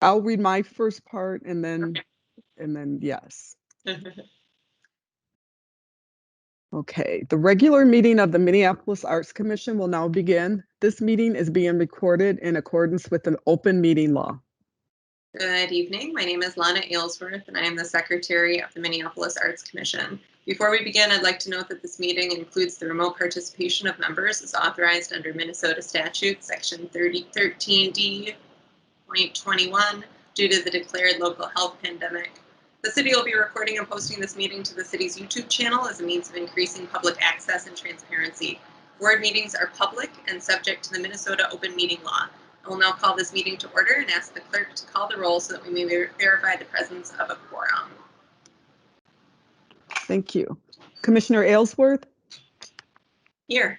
I'll read my first part and then yes. Okay, the regular meeting of the Minneapolis Arts Commission will now begin. This meeting is being recorded in accordance with an open meeting law. Good evening. My name is Lana Aylesworth, and I am the Secretary of the Minneapolis Arts Commission. Before we begin, I'd like to note that this meeting includes the remote participation of members as authorized under Minnesota statute, section 13D.21, due to the declared local health pandemic. The city will be recording and posting this meeting to the city's YouTube channel as a means of increasing public access and transparency. Board meetings are public and subject to the Minnesota open meeting law. I will now call this meeting to order and ask the clerk to call the roll so that we may verify the presence of a quorum. Thank you. Commissioner Aylesworth? Here.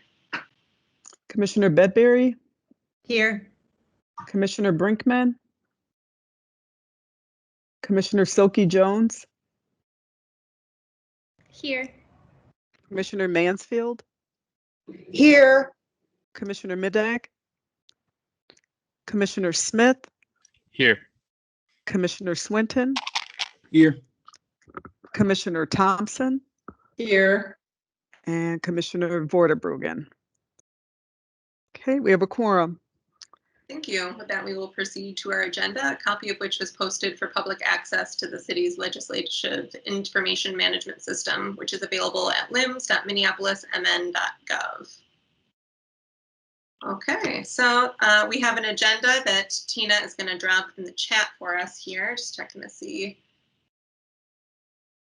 Commissioner Bedbury? Here. Commissioner Brinkman? Commissioner Silky Jones? Here. Commissioner Mansfield? Here. Commissioner Middag? Commissioner Smith? Here. Commissioner Swinton? Here. Commissioner Thompson? Here. And Commissioner Vorderbruggen. Okay, we have a quorum. Thank you. With that, we will proceed to our agenda, a copy of which was posted for public access to the city's legislative information management system, which is available at lims.minneapolismn.gov. Okay, so we have an agenda that Tina is going to drop in the chat for us here. Just checking to see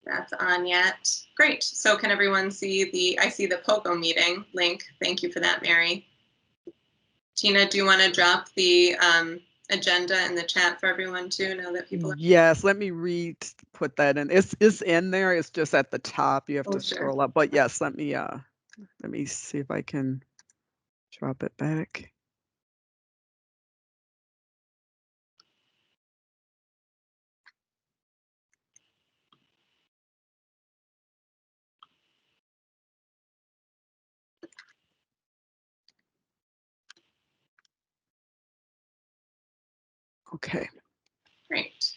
if that's on yet. Great. So can everyone see I see the POCO meeting link. Thank you for that, Mary. Tina, do you want to drop the agenda in the chat for everyone too, now that people are... Yes, let me put that in. It's in there. It's just at the top. You have to scroll up. But yes, let me see if I can drop it back. Okay. Great.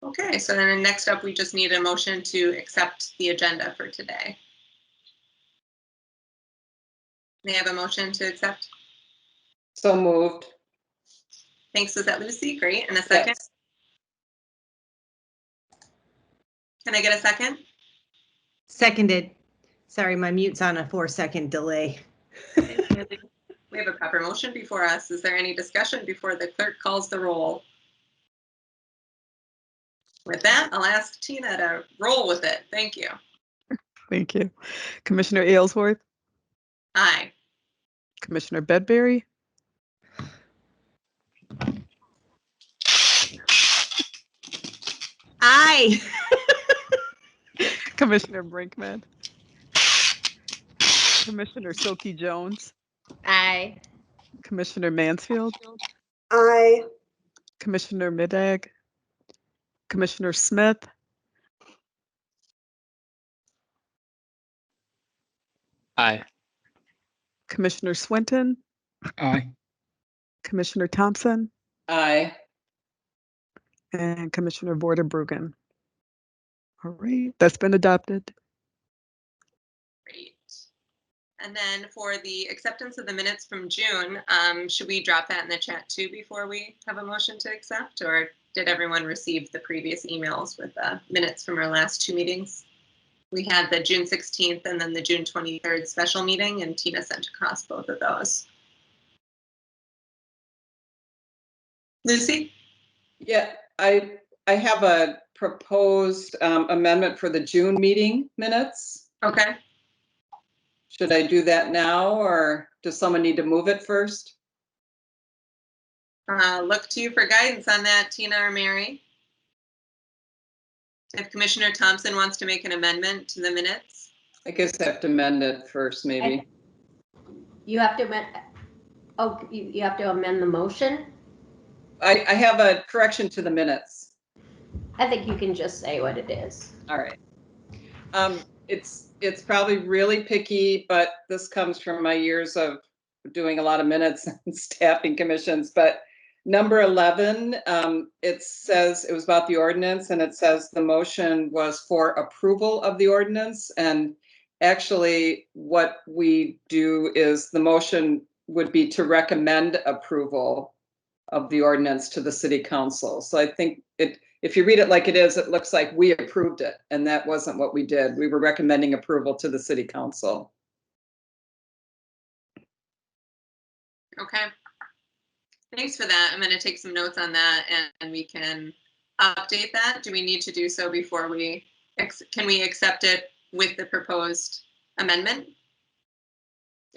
Okay, so then next up, we just need a motion to accept the agenda for today. May I have a motion to accept? So moved. Thanks. Was that Lucy? Great. And a second? Yes. Can I get a second? Seconded. Sorry, my mute's on a 4-second delay. We have a proper motion before us. Is there any discussion before the clerk calls the roll? With that, I'll ask Tina to roll with it. Thank you. Thank you. Commissioner Aylesworth? Aye. Commissioner Bedbury? Aye. Commissioner Brinkman? Commissioner Silky Jones? Aye. Commissioner Mansfield? Aye. Commissioner Middag? Commissioner Smith? Aye. Commissioner Swinton? Aye. Commissioner Thompson? Aye. And Commissioner Vorderbruggen. All right, that's been adopted. Great. And then for the acceptance of the minutes from June, should we drop that in the chat too before we have a motion to accept, or did everyone receive the previous emails with the minutes from our last two meetings? We had the June 16th and then the June 23rd special meeting, and Tina sent across both of those. Lucy? Yeah, I have a proposed amendment for the June meeting minutes. Okay. Should I do that now, or does someone need to move it first? Look to you for guidance on that, Tina or Mary. If Commissioner Thompson wants to make an amendment to the minutes. I guess I have to amend it first, maybe. You have to amend. Oh, you have to amend the motion. I have a correction to the minutes. I think you can just say what it is. All right. It's probably really picky, but this comes from my years of doing a lot of minutes and staffing commissions, but number 11, it says it was about the ordinance, and it says the motion was for approval of the ordinance. And actually, what we do is the motion would be to recommend approval of the ordinance to the city council. So I think if you read it like it is, it looks like we approved it, and that wasn't what we did. We were recommending approval to the city council. Okay. Thanks for that. I'm going to take some notes on that, and we can update that. Do we need to do so before we, can we accept it with the proposed amendment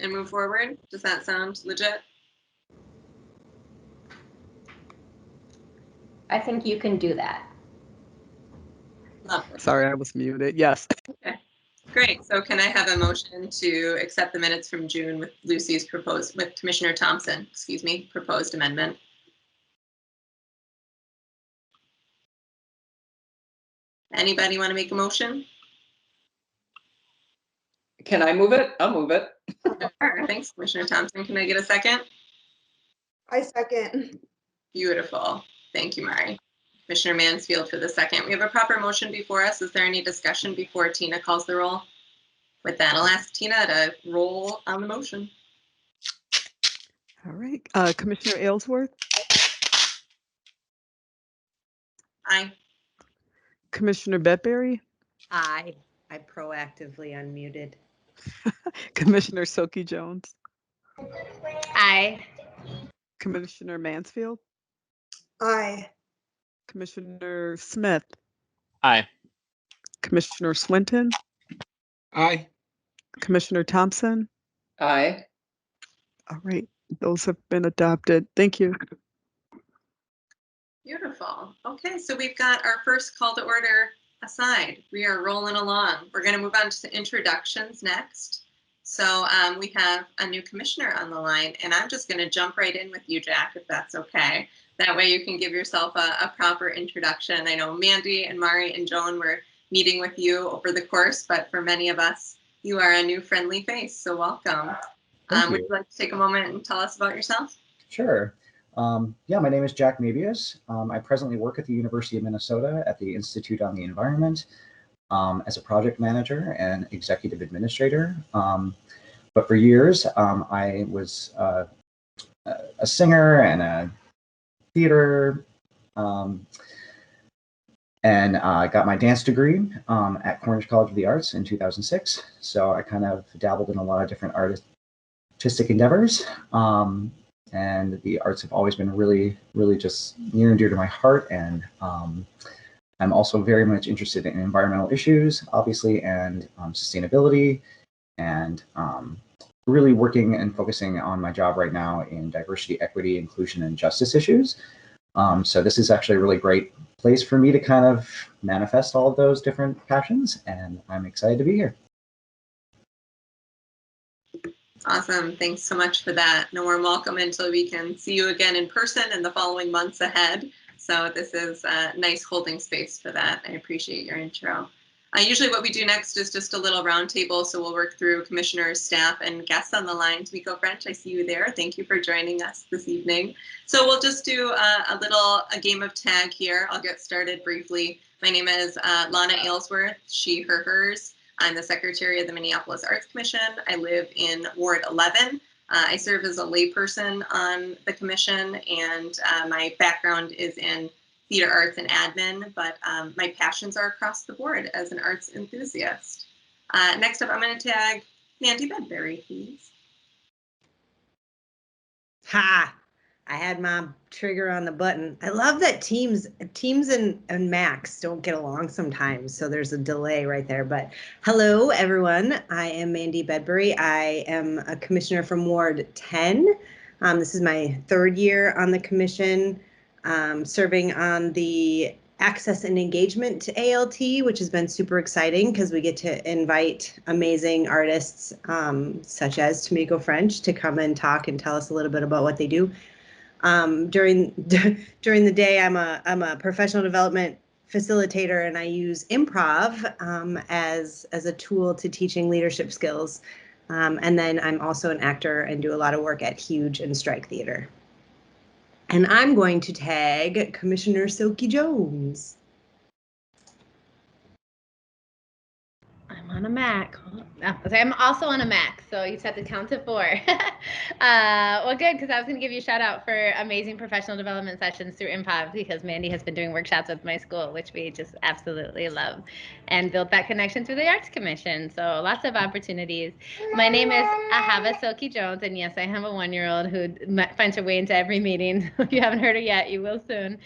and move forward? Does that sound legit? I think you can do that. Lovely. Sorry, I was muted. Yes. Okay. Great. So can I have a motion to accept the minutes from June with Lucy's proposed, with Commissioner Thompson, excuse me, proposed amendment? Anybody want to make a motion? Can I move it? I'll move it. Sure. Thanks, Commissioner Thompson. Can I get a second? I second. Beautiful. Thank you, Mari. Commissioner Mansfield for the second. We have a proper motion before us. Is there any discussion before Tina calls the roll? With that, I'll ask Tina to roll on the motion. All right. Commissioner Aylesworth, Aye. Commissioner Bedbury, Aye. I proactively unmuted. Commissioner Silky Jones, Aye. Commissioner Mansfield, Aye. Commissioner Smith, Aye. Commissioner Swinton, Aye. Commissioner Thompson. Aye. All right. Those have been adopted. Thank you. Beautiful. Okay, so we've got our first call to order aside. We are rolling along. We're going to move on to introductions next. So we have a new commissioner on the line, and I'm just going to jump right in with you, Jack, if that's okay. That way you can give yourself a proper introduction. I know Mandy and Mari and Joan were meeting with you over the course, but for many of us, you are a new friendly face, so welcome. Thank Would you. you like to take a moment and tell us about yourself? Sure. Yeah, my name is Jack Mabius. I presently work at the University of Minnesota at the Institute on the Environment as a project manager and executive administrator. But for years, I was a singer and a theater, and I got my dance degree at Cornish College of the Arts in 2006. So I kind of dabbled in a lot of different artistic endeavors. And the arts have always been really, really just near and dear to my heart. And I'm also very much interested in environmental issues, obviously, and sustainability, and really working and focusing on my job right now in diversity, equity, inclusion, and justice issues. So this is actually a really great place for me to kind of manifest all of those different passions, and I'm excited to be here. Awesome. Thanks so much for that. No more welcome until we can see you again in person in the following months ahead. So this is a nice holding space for that. I appreciate your intro. Usually what we do next is just a little roundtable. So we'll work through commissioners, staff, and guests on the line. Tamiko French, I see you there. Thank you for joining us this evening. So we'll just do a game of tag here. I'll get started briefly. My name is Lana Aylesworth, she, her, hers. I'm the secretary of the Minneapolis Arts Commission. I live in Ward 11. I serve as a layperson on the commission, and my background is in theater arts and admin, but my passions are across the board as an arts enthusiast. Next up, I'm going to tag Mandy Bedbury, please. Ha! I had my trigger on the button. I love that Teams and Macs don't get along sometimes, so there's a delay right there. But hello, everyone. I am Mandy Bedbury. I am a commissioner from Ward 10. This is my third year on the commission, serving on the access and engagement to ALT, which has been super exciting because we get to invite amazing artists such as Tamiko French to come and talk and tell us a little bit about what they do. During the day, I'm a professional development facilitator, and I use improv as a tool to teaching leadership skills. And then I'm also an actor and do a lot of work at Huge and Strike Theater. And I'm going to tag Commissioner Silky Jones. I'm on a Mac. I'm also on a Mac, so you just have to count to 4. Well, good, because I was going to give you a shout out for amazing professional development sessions through Improv, because Mandy has been doing workshops with my school, which we just absolutely love, and built that connection through the Arts Commission. So lots of opportunities. My name is Ahava Silky Jones, and yes, I have a 1-year-old who finds her way into every meeting. If you haven't heard her yet, you will soon.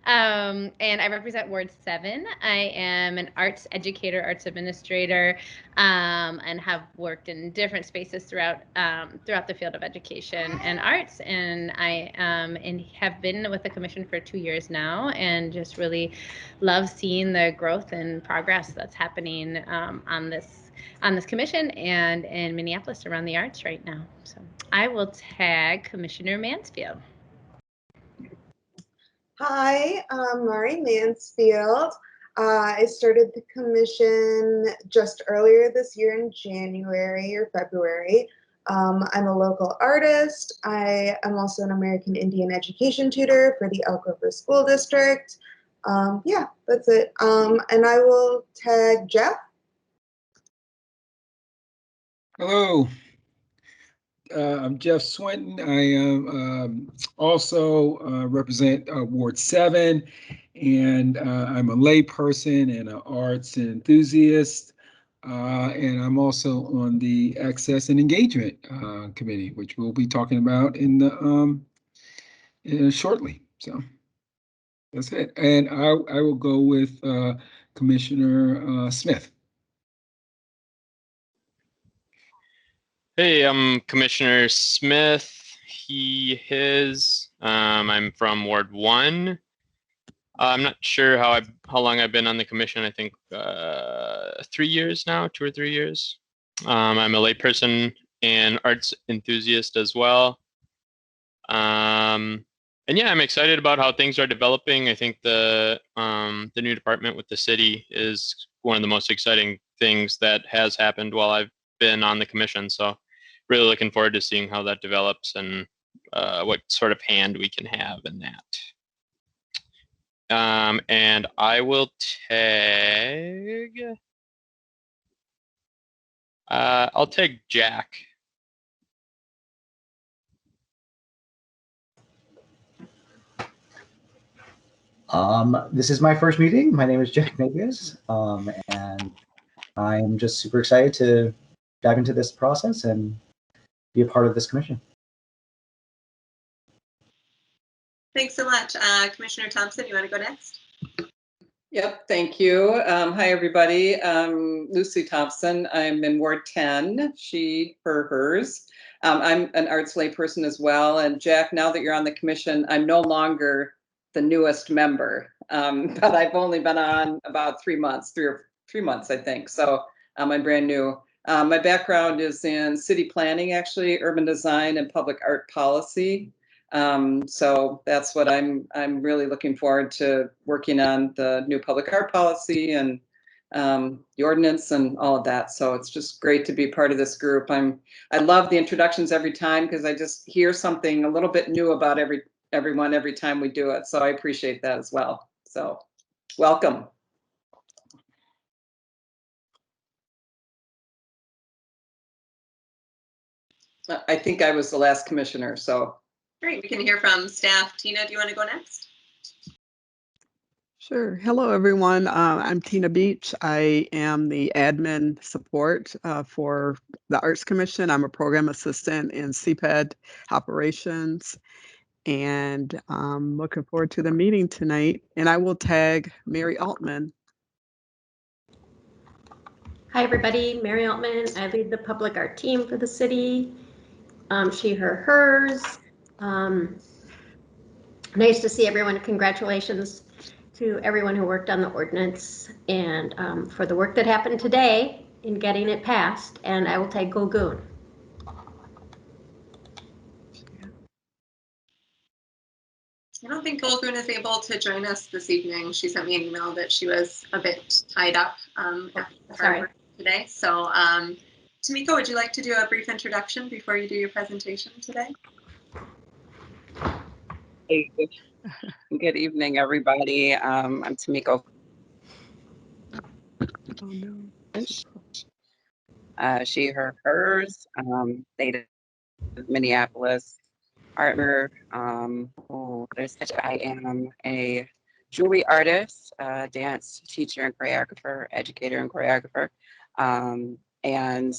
And I represent Ward 7. I am an arts educator, arts administrator, and have worked in different spaces throughout the field of education and arts. And I and have been with the commission for 2 years now, and just really love seeing the growth and progress that's happening on this commission and in Minneapolis around the arts right now. So I will tag Commissioner Mansfield. Hi, I'm Mari Mansfield. I started the commission just earlier this year in January or February. I'm a local artist. I am also an American Indian education tutor for the Elk River School District. Yeah, that's it. And I will tag Jeff. Hello. I'm Jeff Swinton. I am also represent Ward 7, and I'm a lay person and an arts enthusiast. And I'm also on the Access and Engagement Committee, which we'll be talking about in shortly. So that's it. And I will go with Commissioner Smith. Hey, I'm Commissioner Smith. He, his. I'm from Ward 1. I'm not sure how long I've been on the commission. I think 3 years now, 2 or 3 years. I'm a layperson and arts enthusiast as well. And yeah, I'm excited about how things are developing. I think the new department with the city is one of the most exciting things that has happened while I've been on the commission. So really looking forward to seeing how that develops and what sort of hand we can have in that. And I will tag, I'll tag Jack. This is my first meeting. My name is Jack Nagas, and I'm just super excited to dive into this process and be a part of this commission. Thanks so much. Commissioner Thompson, you want to go next? Yep, thank you. Hi, everybody. Lucy Thompson. I'm in Ward 10, she, her, hers. I'm an arts layperson as well. And Jack, now that you're on the commission, I'm no longer the newest member, but I've only been on about 3 months, 3 months, I think. So I'm brand new. My background is in city planning, actually, urban design and public art policy. So that's what I'm really looking forward to working on, the new public art policy and the ordinance and all of that. So it's just great to be part of this group. I love the introductions every time because I just hear something a little bit new about everyone every time we do it. So I appreciate that as well. So welcome. I think I was the last commissioner, so. Great, we can hear from staff. Tina, do you want to go next? Sure. Hello, everyone. I'm Tina Beach. I am the admin support for the Arts Commission. I'm a program assistant in CPED operations, and I'm looking forward to the meeting tonight. And I will tag Mary Altman. Hi, everybody. Mary Altman. I lead the public art team for the city. She, her, hers. Nice to see everyone. Congratulations to everyone who worked on the ordinance and for the work that happened today in getting it passed. And I will tag Golgoon. I don't think Golgoon is able to join us this evening. She sent me an email that she was a bit tied up at her work today. So Tamiko, would you like to do a brief introduction before you do your presentation today? Hey, good evening, everybody. I'm Tamiko. Oh, no. She, her, hers. Native Minneapolis artwork. I am a jewelry artist, dance teacher and choreographer, educator and choreographer. And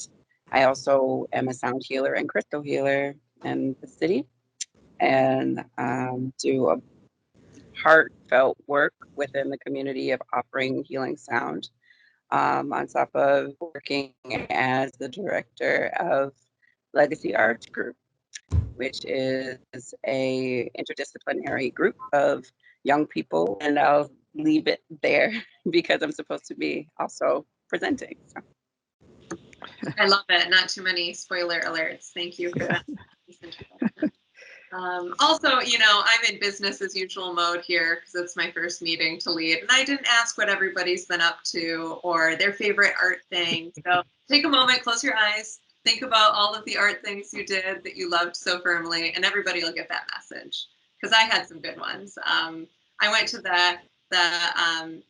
I also am a sound healer and crystal healer in the city, and do a heartfelt work within the community of offering healing sound, on top of working as the director of Legacy Arts Group, which is a interdisciplinary group of young people. And I'll leave it there because I'm supposed to be also presenting. So. I love it. Not too many spoiler alerts. Thank you for that. Also, you know, I'm in business as usual mode here because it's my first meeting to lead. And I didn't ask what everybody's been up to or their favorite art thing. So take a moment, close your eyes, think about all of the art things you did that you loved so firmly, and everybody will get that message. Because I had some good ones. I went to the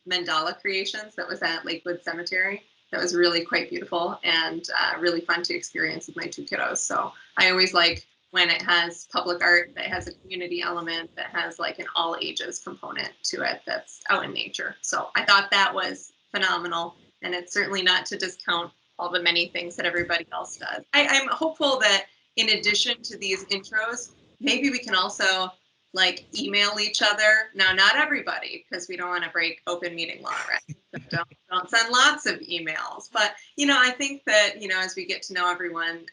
mandala creations that was at Lakewood Cemetery. That was really quite beautiful and really fun to experience with my two kiddos. So I always like when it has public art that has a community element that has like an all ages component to it that's out in nature. So I thought that was phenomenal. And it's certainly not to discount all the many things that everybody else does. I'm hopeful that in addition to these intros, maybe we can also like email each other. Now, not everybody, because we don't want to break open meeting law, right? So don't send lots of emails. But, you know, I think that, you know, as we get to know everyone,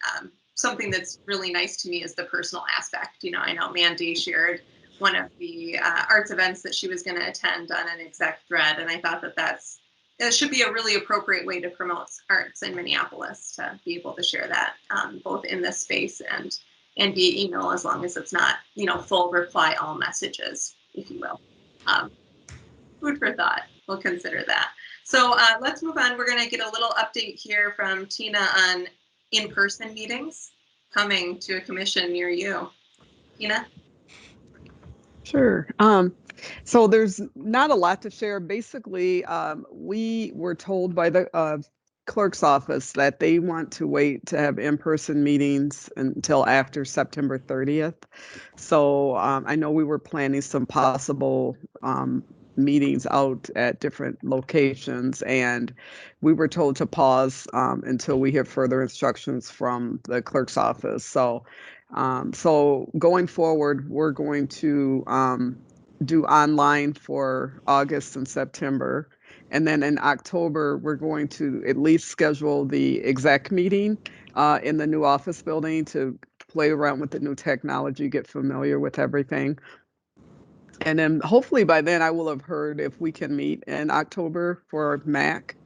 something that's really nice to me is the personal aspect. You know, I know Mandy shared one of the arts events that she was going to attend on an exec thread, and I thought that that should be a really appropriate way to promote arts in Minneapolis, to be able to share that both in this space and via email, as long as it's not, you know, full reply all messages, if you will. Food for thought. We'll consider that. So let's move on. We're going to get a little update here from Tina on in-person meetings coming to a commission near you. Tina? Sure. So there's not a lot to share. Basically, we were told by the clerk's office that they want to wait to have in-person meetings until after September 30th. So I know we were planning some possible meetings out at different locations, and we were told to pause until we hear further instructions from the clerk's office. So going forward, we're going to do online for August and September. And then in October, we're going to at least schedule the exec meeting in the new office building to play around with the new technology, get familiar with everything. And then hopefully by then I will have heard if we can meet in October for MAC.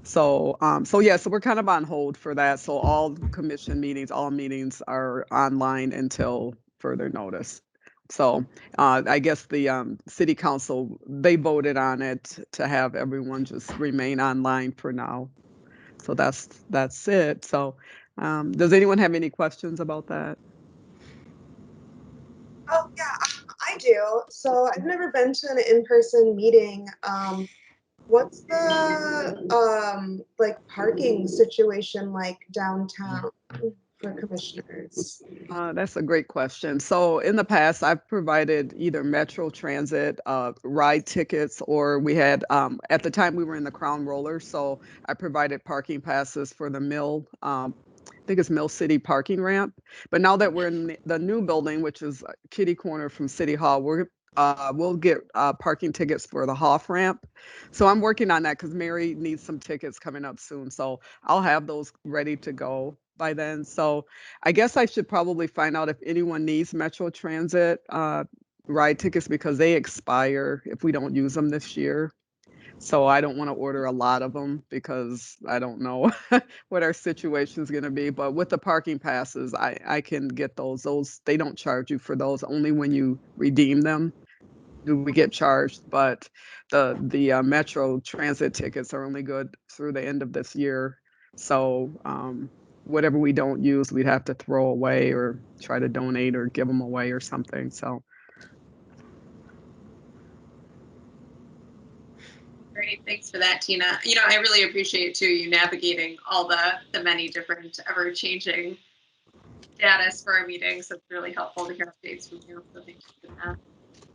So we're kind of on hold for that. So all commission meetings, all meetings are online until further notice. So I guess the city council, they voted on it to have everyone just remain online for now. So that's it. So does anyone have any questions about that? Oh, yeah, I do. So I've never been to an in-person meeting. What's the like parking situation like downtown for commissioners? That's a great question. So in the past, I've provided either Metro Transit ride tickets, or we had, at the time we were in the Crown Roller, so I provided parking passes for the Mill, I think it's Mill City parking ramp. But now that we're in the new building, which is kitty corner from City Hall, we'll get parking tickets for the Hoff ramp. So I'm working on that because Mary needs some tickets coming up soon. So I'll have those ready to go by then. So I guess I should probably find out if anyone needs Metro Transit ride tickets, because they expire if we don't use them this year. So I don't want to order a lot of them because I don't know what our situation is going to be. But with the parking passes, I can get those. Those, they don't charge you for those. Only when you redeem them do we get charged. But the Metro Transit tickets are only good through the end of this year. So whatever we don't use, we'd have to throw away or try to donate or give them away or something. So Great, thanks for that, Tina. You know, I really appreciate too you navigating all the many different ever-changing status for our meetings. It's really helpful to hear updates from you. So thank you for that.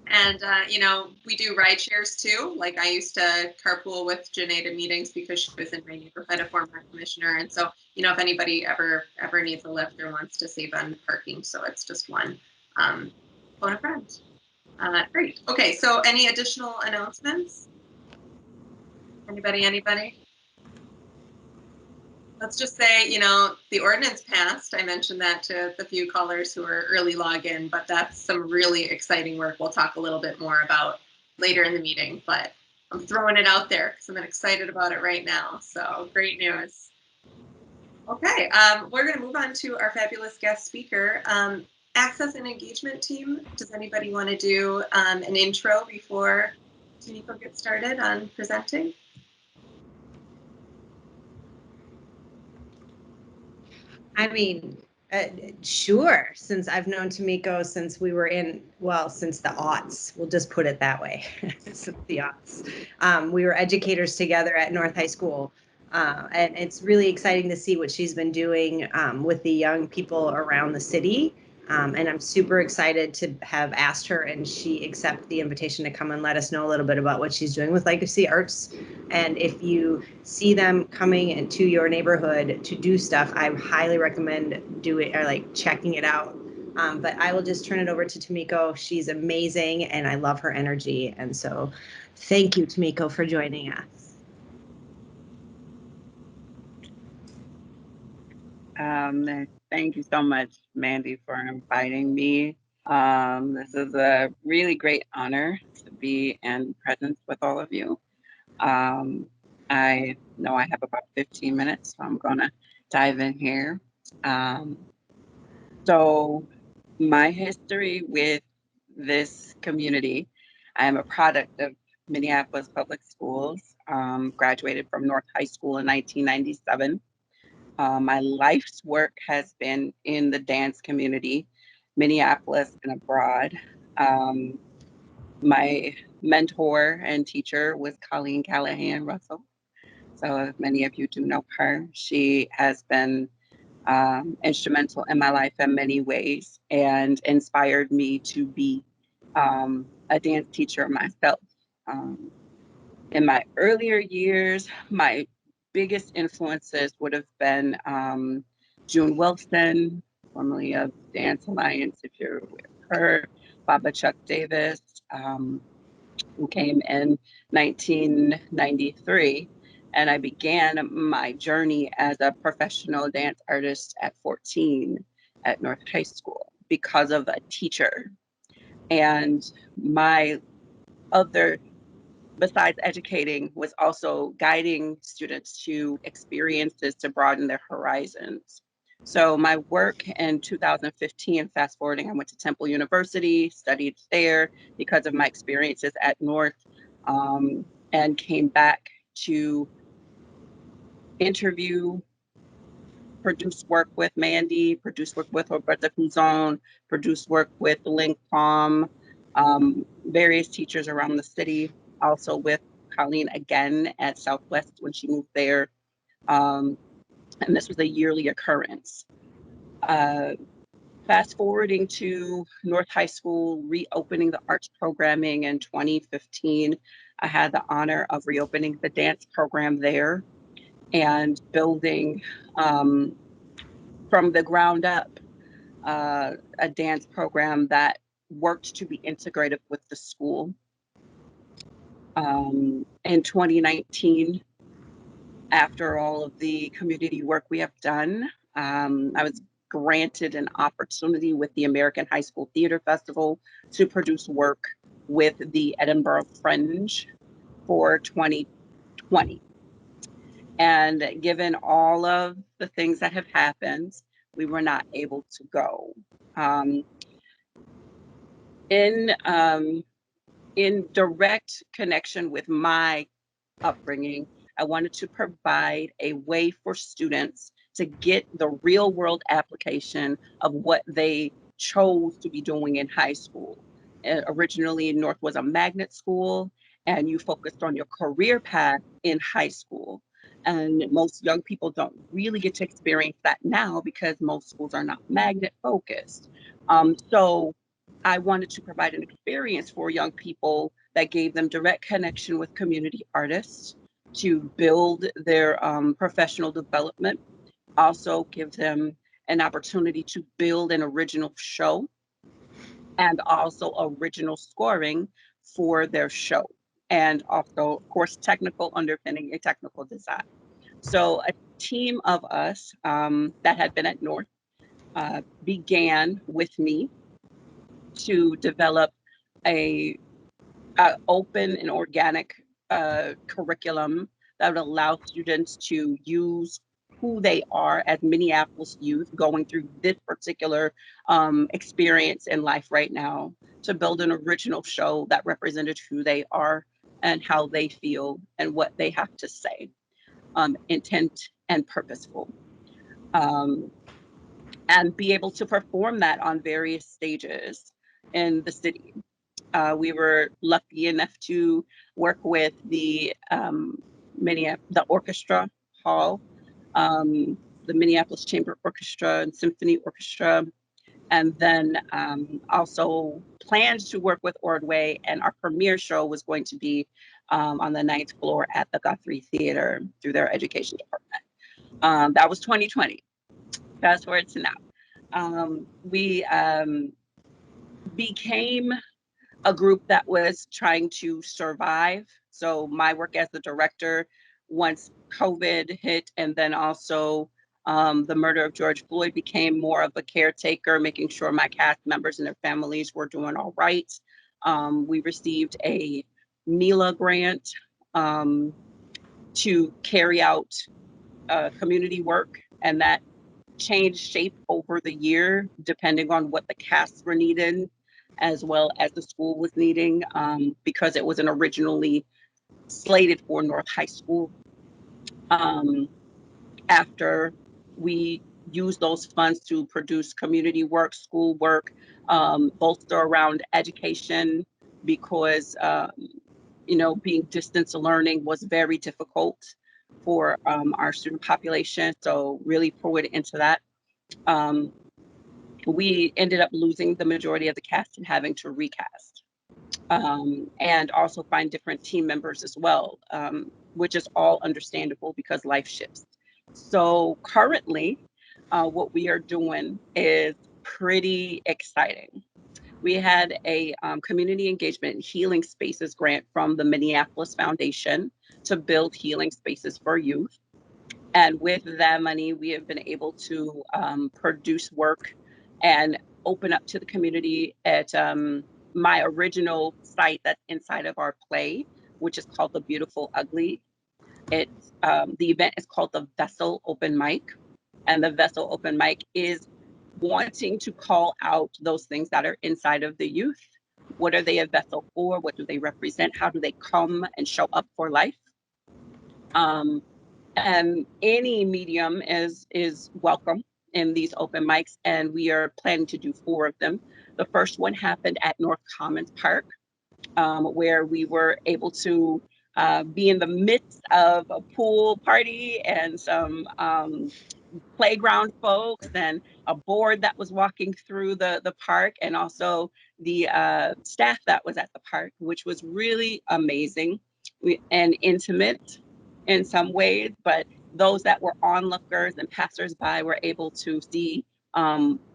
And you know, we do ride shares too. Like I used to carpool with Janae to meetings because she was in my neighborhood, a former commissioner. And so, you know, if anybody ever needs a lift or wants to save on parking, so it's just one. Phone a friend. Great. Okay, so any additional announcements? Anybody? Let's just say, you know, the ordinance passed. I mentioned that to the few callers who are early login, but that's some really exciting work we'll talk a little bit more about later in the meeting, but I'm throwing it out there because I'm excited about it right now. So great news. Okay, we're going to move on to our fabulous guest speaker. Access and engagement team. Does anybody want to do an intro before Tomiko gets started on presenting? I mean, sure. Since I've known Tomiko since we were since the aughts, we'll just put it that way. Since the aughts. We were educators together at North High School. And it's really exciting to see what she's been doing with the young people around the city. And I'm super excited to have asked her, and she accepted the invitation to come and let us know a little bit about what she's doing with Legacy Arts. And if you see them coming into your neighborhood to do stuff, I highly recommend checking it out. But I will just turn it over to Tomiko. She's amazing, and I love her energy. And so thank you, Tomiko, for joining us. Thank you so much, Mandy, for inviting me. This is a really great honor to be in presence with all of you. I know I have about 15 minutes, so I'm gonna dive in here. So my history with this community, I am a product of Minneapolis Public Schools, graduated from North High School in 1997. My life's work has been in the dance community, Minneapolis and abroad. My mentor and teacher was Colleen Callahan Russell. So many of you do know her. She has been instrumental in my life in many ways and inspired me to be a dance teacher myself. In my earlier years, my biggest influences would have been June Wilson, formerly of Dance Alliance, if you're aware of her, Baba Chuck Davis, who came in 1993. And I began my journey as a professional dance artist at 14 at North High School because of a teacher. And my other, besides educating, was also guiding students to experiences to broaden their horizons. So my work in 2015, fast forwarding, I went to Temple University, studied there because of my experiences at North, and came back to interview, produce work with Mandy, produce work with Roberta Cuzon, produce work with Link Palm, various teachers around the city, also with Colleen again at Southwest when she moved there. And this was a yearly occurrence. Fast forwarding to North High School, reopening the arts programming in 2015, I had the honor of reopening the dance program there and building from the ground up a dance program that worked to be integrated with the school. In 2019, after all of the community work we have done, I was granted an opportunity with the American High School Theater Festival to produce work with the Edinburgh Fringe for 2020. And given all of the things that have happened, we were not able to go. In direct connection with my upbringing, I wanted to provide a way for students to get the real world application of what they chose to be doing in high school. Originally, North was a magnet school, and you focused on your career path in high school. And most young people don't really get to experience that now because most schools are not magnet focused. So I wanted to provide an experience for young people that gave them direct connection with community artists to build their professional development, also give them an opportunity to build an original show and also original scoring for their show. And also, of course, technical underpinning and technical design. So a team of us that had been at North began with me to develop a open and organic curriculum that would allow students to use who they are as Minneapolis youth going through this particular experience in life right now, to build an original show that represented who they are and how they feel and what they have to say, intent and purposeful, and be able to perform that on various stages in the city. We were lucky enough to work with the the orchestra hall, the Minneapolis Chamber Orchestra and Symphony Orchestra, and then also planned to work with Ordway. And our premiere show was going to be on the 9th floor at the Guthrie Theater through their education department. That was 2020. Fast forward to now. We became a group that was trying to survive. So my work as the director, once COVID hit, and then also the murder of George Floyd, became more of a caretaker, making sure my cast members and their families were doing all right. We received a NELA grant to carry out community work, and that changed shape over the year, depending on what the casts were needed, as well as the school was needing, because it wasn't originally slated for North High School. After we used those funds to produce community work, school work, bolster around education, because being distance learning was very difficult for our student population. So really poured into that. We ended up losing the majority of the cast and having to recast, and also find different team members as well, which is all understandable because life shifts. So currently, what we are doing is pretty exciting. We had a community engagement and healing spaces grant from the Minneapolis Foundation to build healing spaces for youth. And with that money, we have been able to produce work and open up to the community at my original site that's inside of our play, which is called The Beautiful Ugly. It's the event is called the Vessel Open Mic, and the Vessel Open Mic is wanting to call out those things that are inside of the youth. What are they a vessel for? What do they represent? How do they come and show up for life? And any medium is welcome in these open mics, and we are planning to do 4 of them. The first one happened at North Commons Park, where we were able to be in the midst of a pool party and some playground folks and a board that was walking through the park, and also the staff that was at the park, which was really amazing and intimate in some ways, but those that were onlookers and passersby were able to see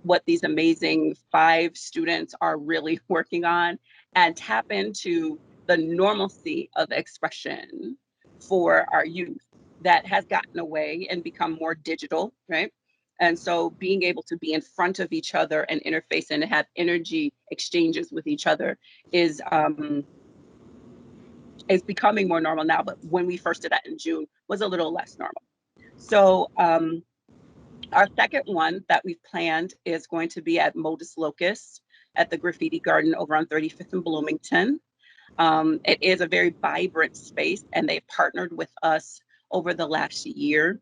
what these amazing 5 students are really working on and tap into the normalcy of expression for our youth that has gotten away and become more digital, right? And so being able to be in front of each other and interface and have energy exchanges with each other is becoming more normal now, but when we first did that in June was a little less normal. So our second one that we've planned is going to be at Modus Locus at the Graffiti Garden over on 35th and Bloomington. It is a very vibrant space, and they've partnered with us over the last year.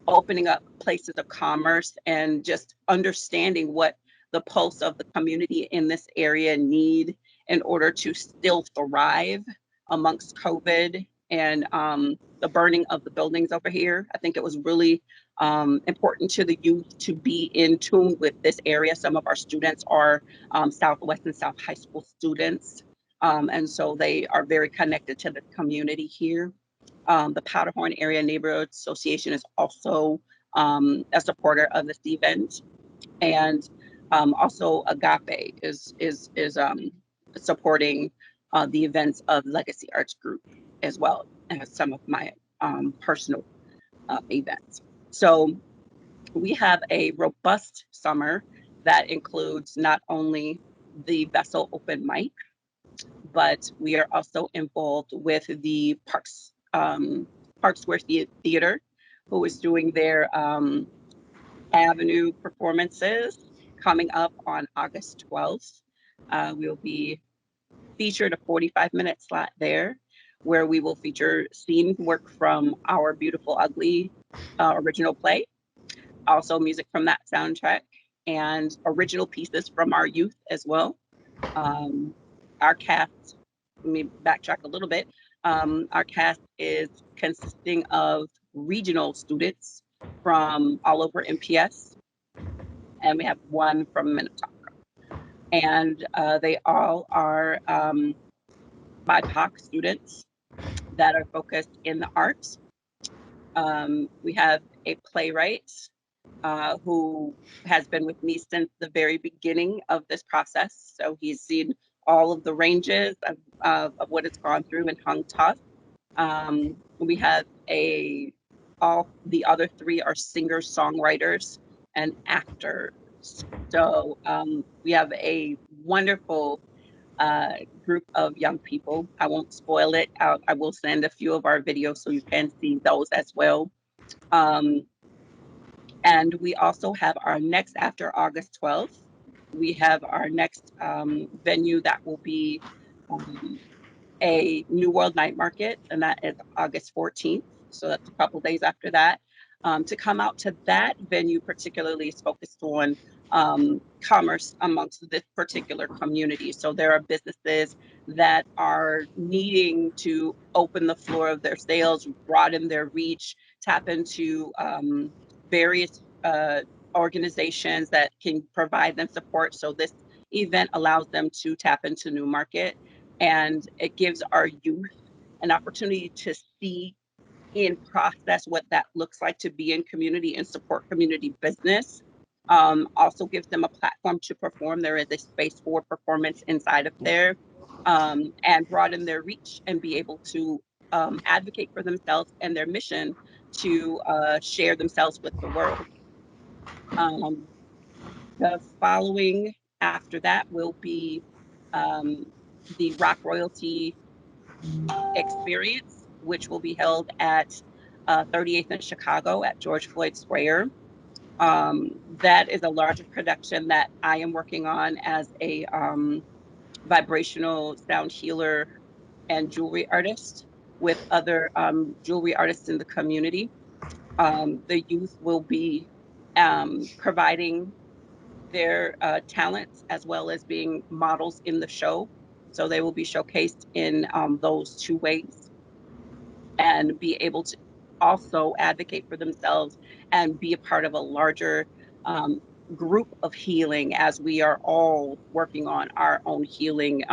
opening up places of commerce and just understanding what the pulse of the community in this area need in order to still thrive amongst COVID and the burning of the buildings over here. I think it was really important to the youth to be in tune with this area. Some of our students are Southwest and South High School students, and so they are very connected to the community here. The Powderhorn Area Neighborhood Association is also a supporter of this event, and also Agape is supporting the events of Legacy Arts Group as well as some of my personal events. So we have a robust summer that includes not only the Vessel open mic, but we are also involved with the Park Square Theater, who is doing their Avenue performances coming up on August 12th. We'll be featured a 45-minute slot there, where we will feature scene work from Our Beautiful Ugly original play, also music from that soundtrack, and original pieces from our youth as well. Our cast, let me backtrack a little bit. Our cast is consisting of regional students from all over MPS, and we have one from Minnesota. And they all are BIPOC students that are focused in the arts. We have a playwright who has been with me since the very beginning of this process. So he's seen all of the ranges of what it's gone through and hung tough. We have all the other three are singers, songwriters, and actors. So we have a wonderful group of young people. I won't spoil it. I will send a few of our videos so you can see those as well. And we also have our next, after August 12th, we have our next venue that will be a New World Night Market, and that is August 14th. So that's a couple days after that. To come out to that venue particularly is focused on commerce amongst this particular community. So there are businesses that are needing to open the floor of their sales, broaden their reach, tap into various organizations that can provide them support. So this event allows them to tap into new market, and it gives our youth an opportunity to see in process what that looks like to be in community and support community business. Also gives them a platform to perform. There is a space for performance inside of there, and broaden their reach and be able to advocate for themselves and their mission to share themselves with the world. The following after that will be the Rock Royalty Experience, which will be held at 38th in Chicago at George Floyd Square. That is a larger production that I am working on as a vibrational sound healer and jewelry artist with other jewelry artists in the community. The youth will be providing their talents as well as being models in the show. So they will be showcased in those two ways and be able to also advocate for themselves and be a part of a larger group of healing as we are all working on our own healing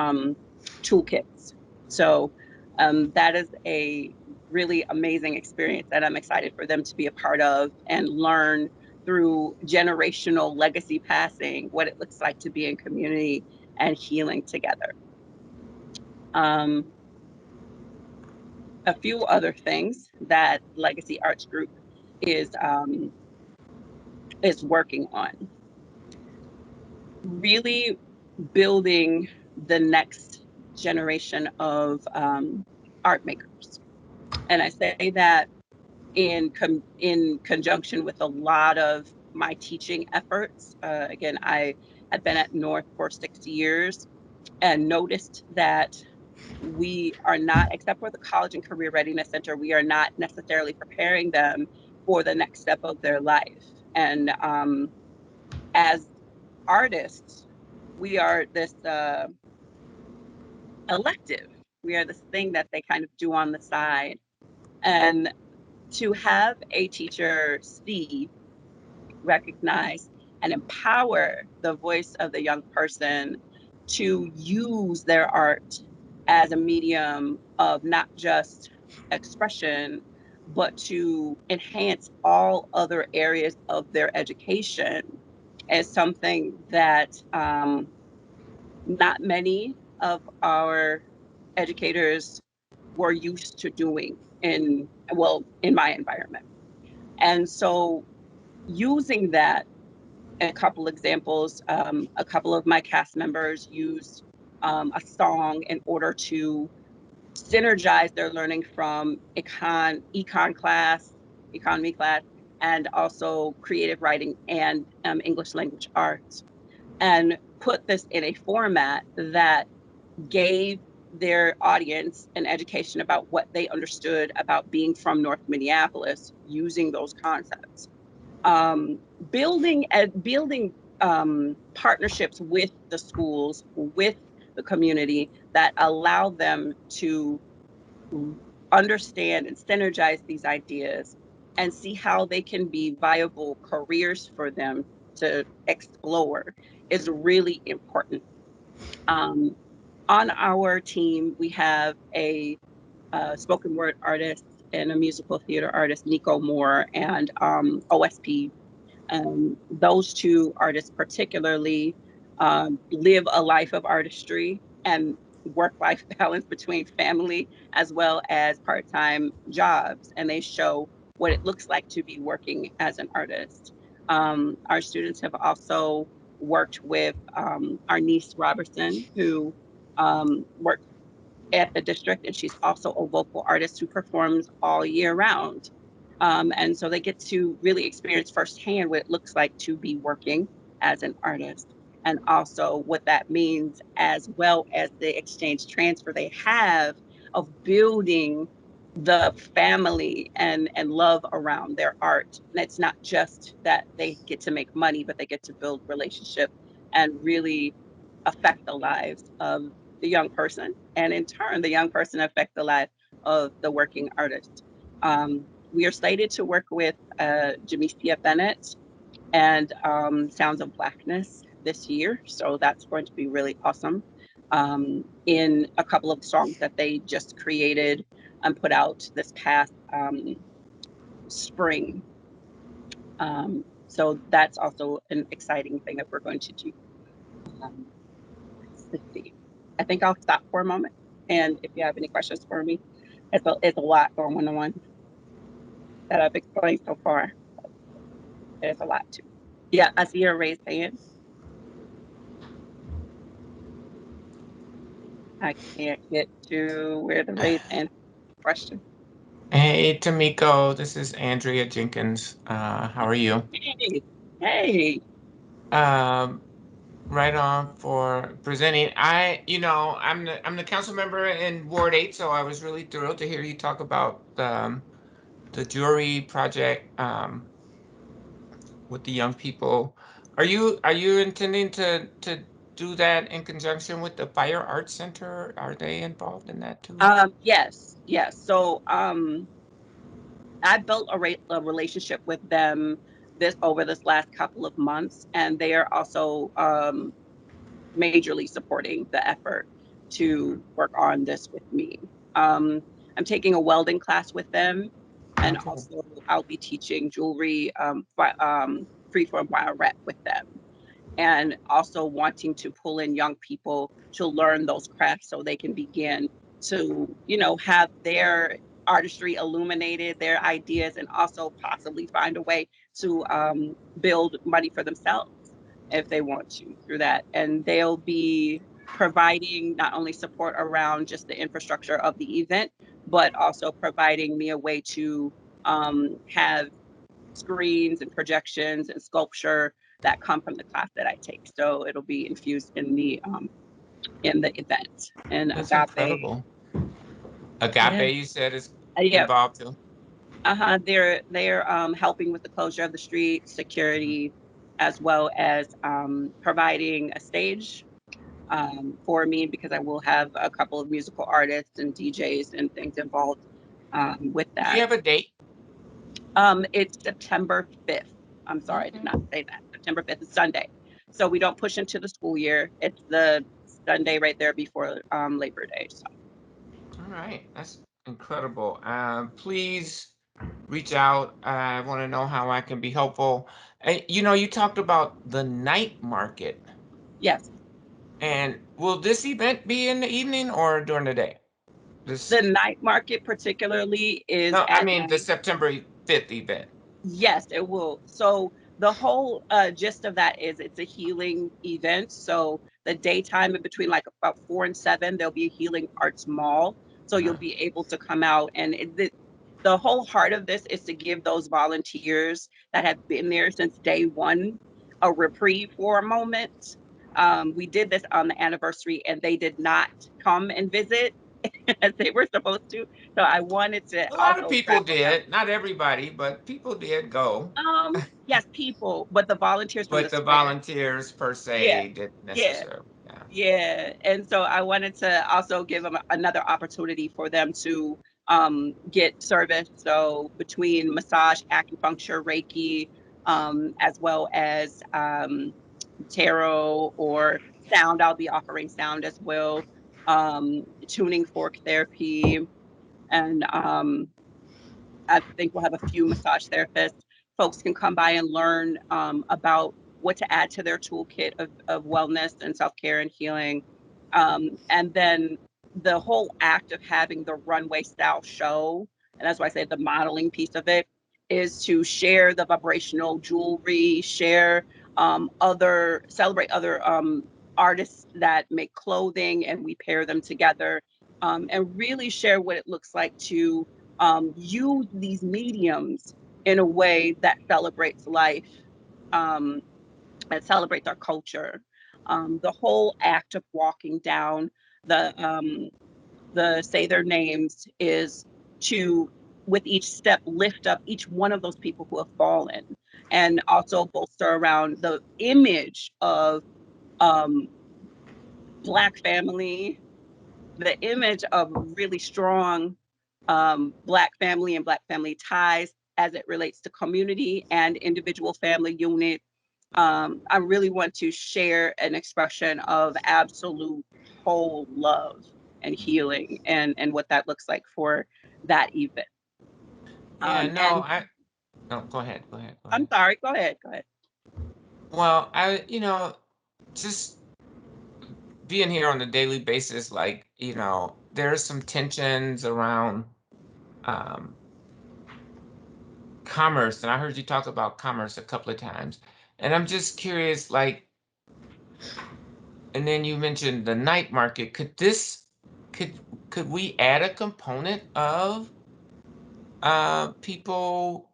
toolkits. So that is a really amazing experience that I'm excited for them to be a part of and learn through generational legacy passing what it looks like to be in community and healing together. A few other things that Legacy Arts Group is working on. Really building the next generation of art makers. And I say that in conjunction with a lot of my teaching efforts. Again, I had been at North for 6 years and noticed that we are not, except for the College and Career Readiness Center, we are not necessarily preparing them for the next step of their life. And as artists, we are this elective. We are this thing that they kind of do on the side. And to have a teacher see, recognize, and empower the voice of the young person to use their art as a medium of not just expression, but to enhance all other areas of their education is something that not many of our educators were used to doing in my environment. And so using that, a couple examples, a couple of my cast members used a song in order to synergize their learning from economy class, and also creative writing and English language arts, and put this in a format that gave their audience an education about what they understood about being from North Minneapolis using those concepts. Building partnerships with the schools, with the community that allow them to understand and synergize these ideas and see how they can be viable careers for them to explore is really important. On our team, we have a spoken word artist and a musical theater artist, Nico Moore, and OSP. Those two artists particularly live a life of artistry and work-life balance between family as well as part-time jobs, and they show what it looks like to be working as an artist. Our students have also worked with our niece Robertson, who works at the district, and she's also a vocal artist who performs all year round. And so they get to really experience firsthand what it looks like to be working as an artist, and also what that means, as well as the exchange transfer they have of building the family and love around their art. And it's not just that they get to make money, but they get to build relationship and really affect the lives of the young person, and in turn, the young person affect the life of the working artist. We are slated to work with Jamesia Bennett and Sounds of Blackness this year, so that's going to be really awesome. In a couple of songs that they just created and put out this past spring. So that's also an exciting thing that we're going to do. Let's see. I think I'll stop for a moment, and if you have any questions for me, it's a lot going on that I've explained so far. There's a lot too. Yeah, I see your raised hand. I can't get to where the raised hand question. Hey, Tamiko, this is Andrea Jenkins. How are you? Hey. Right on for presenting. I'm the council member in Ward 8, so I was really thrilled to hear you talk about the jewelry project with the young people. Are you intending to do that in conjunction with the Fire Arts Center? Are they involved in that too? Yes. So I built a relationship with them over this last couple of months, and they are also majorly supporting the effort to work on this with me. I'm taking a welding class with them, and Okay. also I'll be teaching jewelry freeform wire wrap with them, and also wanting to pull in young people to learn those crafts so they can begin to, have their artistry illuminated, their ideas, and also possibly find a way to build money for themselves if they want to through that. And they'll be providing not only support around just the infrastructure of the event, but also providing me a way to have screens and projections and sculpture that come from the class that I take. So it'll be infused in the event. And That's Agape. incredible. Agape, Yeah. you said is Yeah. involved too. They're helping with the closure of the street, security, as well as providing a stage for me, because I will have a couple of musical artists and DJs and things involved with Do you that. have a date? It's September 5th. I'm sorry, I did not say that. September 5th is Sunday. So we don't push into the school year. It's the Sunday right there before Labor Day. So. All right, that's incredible. Please reach out. I want to know how I can be helpful. You know, you talked about the night market. Yes. And will this event be in the evening or during the day? The night market particularly is No, I at mean the night. September 5th event. Yes, it will. So the whole gist of that is it's a healing event. So the daytime in between like about 4 and 7, there'll be a healing arts mall. So you'll be able to come out, and the whole heart of this is to give those volunteers that have been there since day one a reprieve for a moment. We did this on the anniversary and they did not come and visit as they were supposed to. So I wanted to A lot of also people wrap around. did, not everybody, but people did go. Yes, people, but the volunteers from the But the square. volunteers per Yeah, se didn't yeah, necessarily. Yeah. yeah. And so I wanted to also give them another opportunity for them to get service. So between massage, acupuncture, Reiki, as well as tarot or sound, I'll be offering sound as well, tuning fork therapy, and I think we'll have a few massage therapists. Folks can come by and learn about what to add to their toolkit of wellness and self-care and healing. And then the whole act of having the runway style show, and that's why I say the modeling piece of it, is to share the vibrational jewelry, share celebrate other artists that make clothing, and we pair them together, and really share what it looks like to use these mediums in a way that celebrates life, and celebrates our culture. The whole act of walking down the say their names is to, with each step, lift up each one of those people who have fallen, and also bolster around the image of um, Black family, the image of really strong Black family and Black family ties as it relates to community and individual family unit. I really want to share an expression of absolute whole love and healing, and what that looks like for that event. Yeah, no, And no, go ahead, go ahead, go I'm ahead. sorry, go ahead, go ahead. Well, just being here on a daily basis, like, there's some tensions around um, commerce, and I heard you talk about commerce a couple of times, and I'm just curious, like, and then you mentioned the night market. Could could we add a component of people,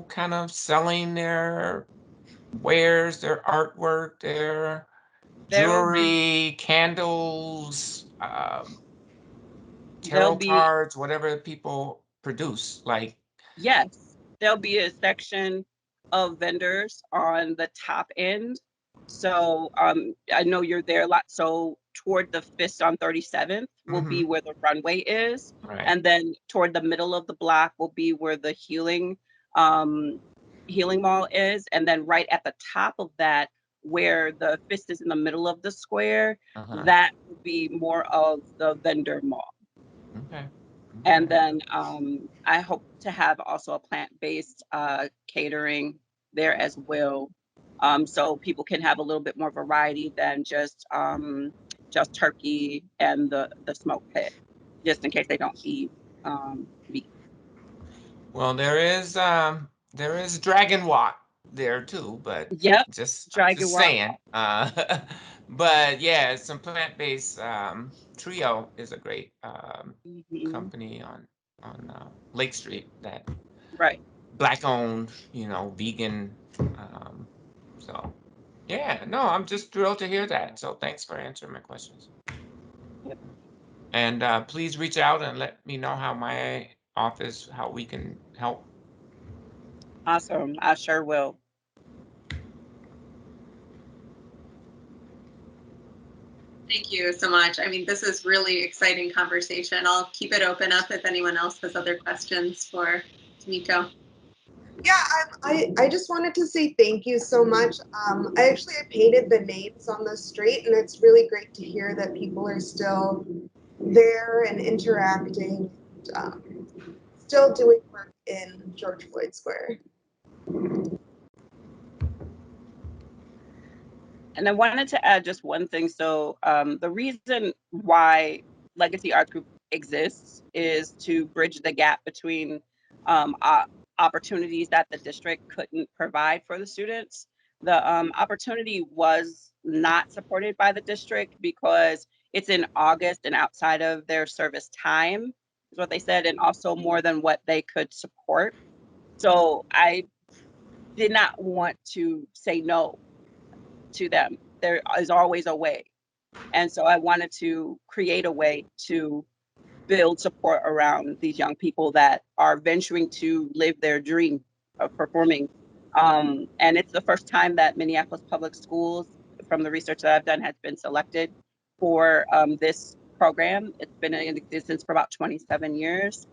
kind of selling their wares, their artwork, their There'll be jewelry, candles, there'll tarot be cards, whatever people produce. Like, Yes, there'll be a section of vendors on the top end. So I know you're there a lot. So toward the Fist on 37th will be hmm where the runway is. right. And then toward the middle of the block will be where the um, healing mall is. And then right at the top of that, where the Fist is in the middle of the square, Uh-huh. that will be more of the vendor mall. Okay. And Okay. then I hope to have also a plant-based catering there as well. So people can have a little bit more variety than just turkey and the smoke pit, just in case they don't eat meat. Well, there is Dragon Walk there too, but Yep, I'm just Dragon Walk. saying. But yeah, some plant-based Trio is a great Mhm. company on Lake Street that Right. black owned, vegan. So yeah, no, I'm just thrilled to hear that. So thanks for answering my questions. Yep. And please reach out and let me know how office how we can help? Awesome. I sure will. Thank you so much. I mean, this is really exciting conversation. I'll keep it open up if anyone else has other questions for Tamiko. Yeah, I just wanted to say thank you so much. I painted the names on the street, and it's really great to hear that people are still there and interacting, still doing work in George Floyd Square. And I wanted to add just one thing. So the reason why Legacy Arts Group exists is to bridge the gap between opportunities that the district couldn't provide for the students. The opportunity was not supported by the district because it's in August and outside of their service time, is what they said, and also more than what they could support. So I did not want to say no to them. There is always a way. And so I wanted to create a way to build support around these young people that are venturing to live their dream of performing. And it's the first time that Minneapolis Public Schools, from the research that I've done, has been selected for this program. It's been in existence for about 27 years,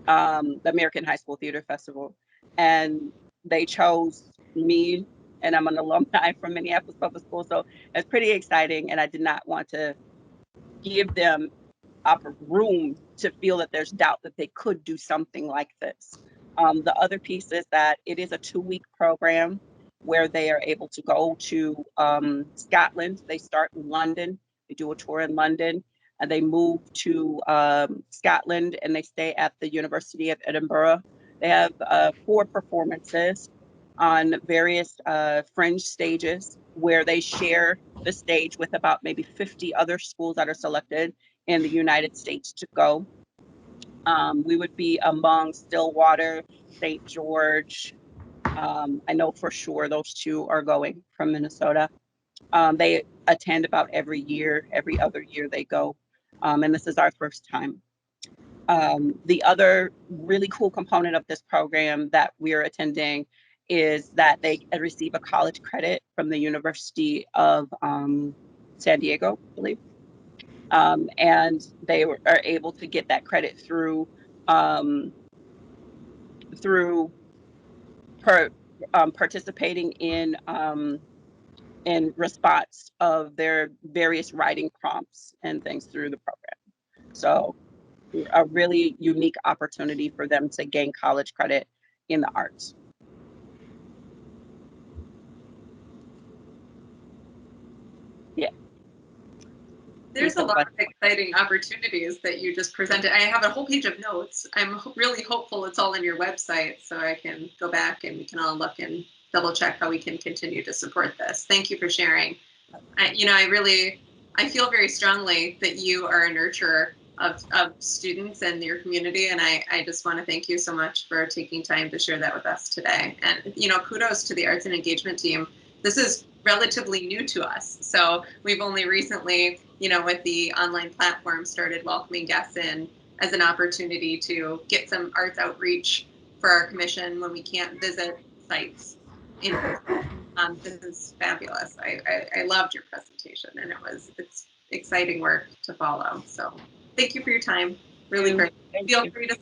the American High School Theater Festival. And they chose me, and I'm an alumni from Minneapolis Public Schools. So it's pretty exciting. And I did not want to give them room to feel that there's doubt that they could do something like this. The other piece is that it is a 2-week program where they are able to go to Scotland. They start in London, they do a tour in London, and they move to Scotland, and they stay at the University of Edinburgh. They have 4 performances on various fringe stages where they share the stage with about maybe 50 other schools that are selected in the United States to go. We would be among Stillwater, St. George. I know for sure those 2 are going from Minnesota. They attend about every year, every other year they go. And this is our first time. The other really cool component of this program that we're attending is that they receive a college credit from the University of San Diego, I believe. And they are able to get that credit through participating in response of their various writing prompts and things through the program. So a really unique opportunity for them to gain college credit in the arts. Yeah. There's a lot of exciting opportunities that you just presented. I have a whole page of notes. I'm really hopeful it's all in your website so I can go back and we can all look and double check how we can continue to support this. Thank you for sharing. I feel very strongly that you are a nurturer of students and your community. And I just want to thank you so much for taking time to share that with us today. And, kudos to the Arts and Engagement team. This is relatively new to us. So we've only recently, with the online platform, started welcoming guests in as an opportunity to get some arts outreach for our commission when we can't visit sites in person. This is fabulous. I loved your presentation, and it's exciting work to follow. So thank you for your time. Really great. Feel free to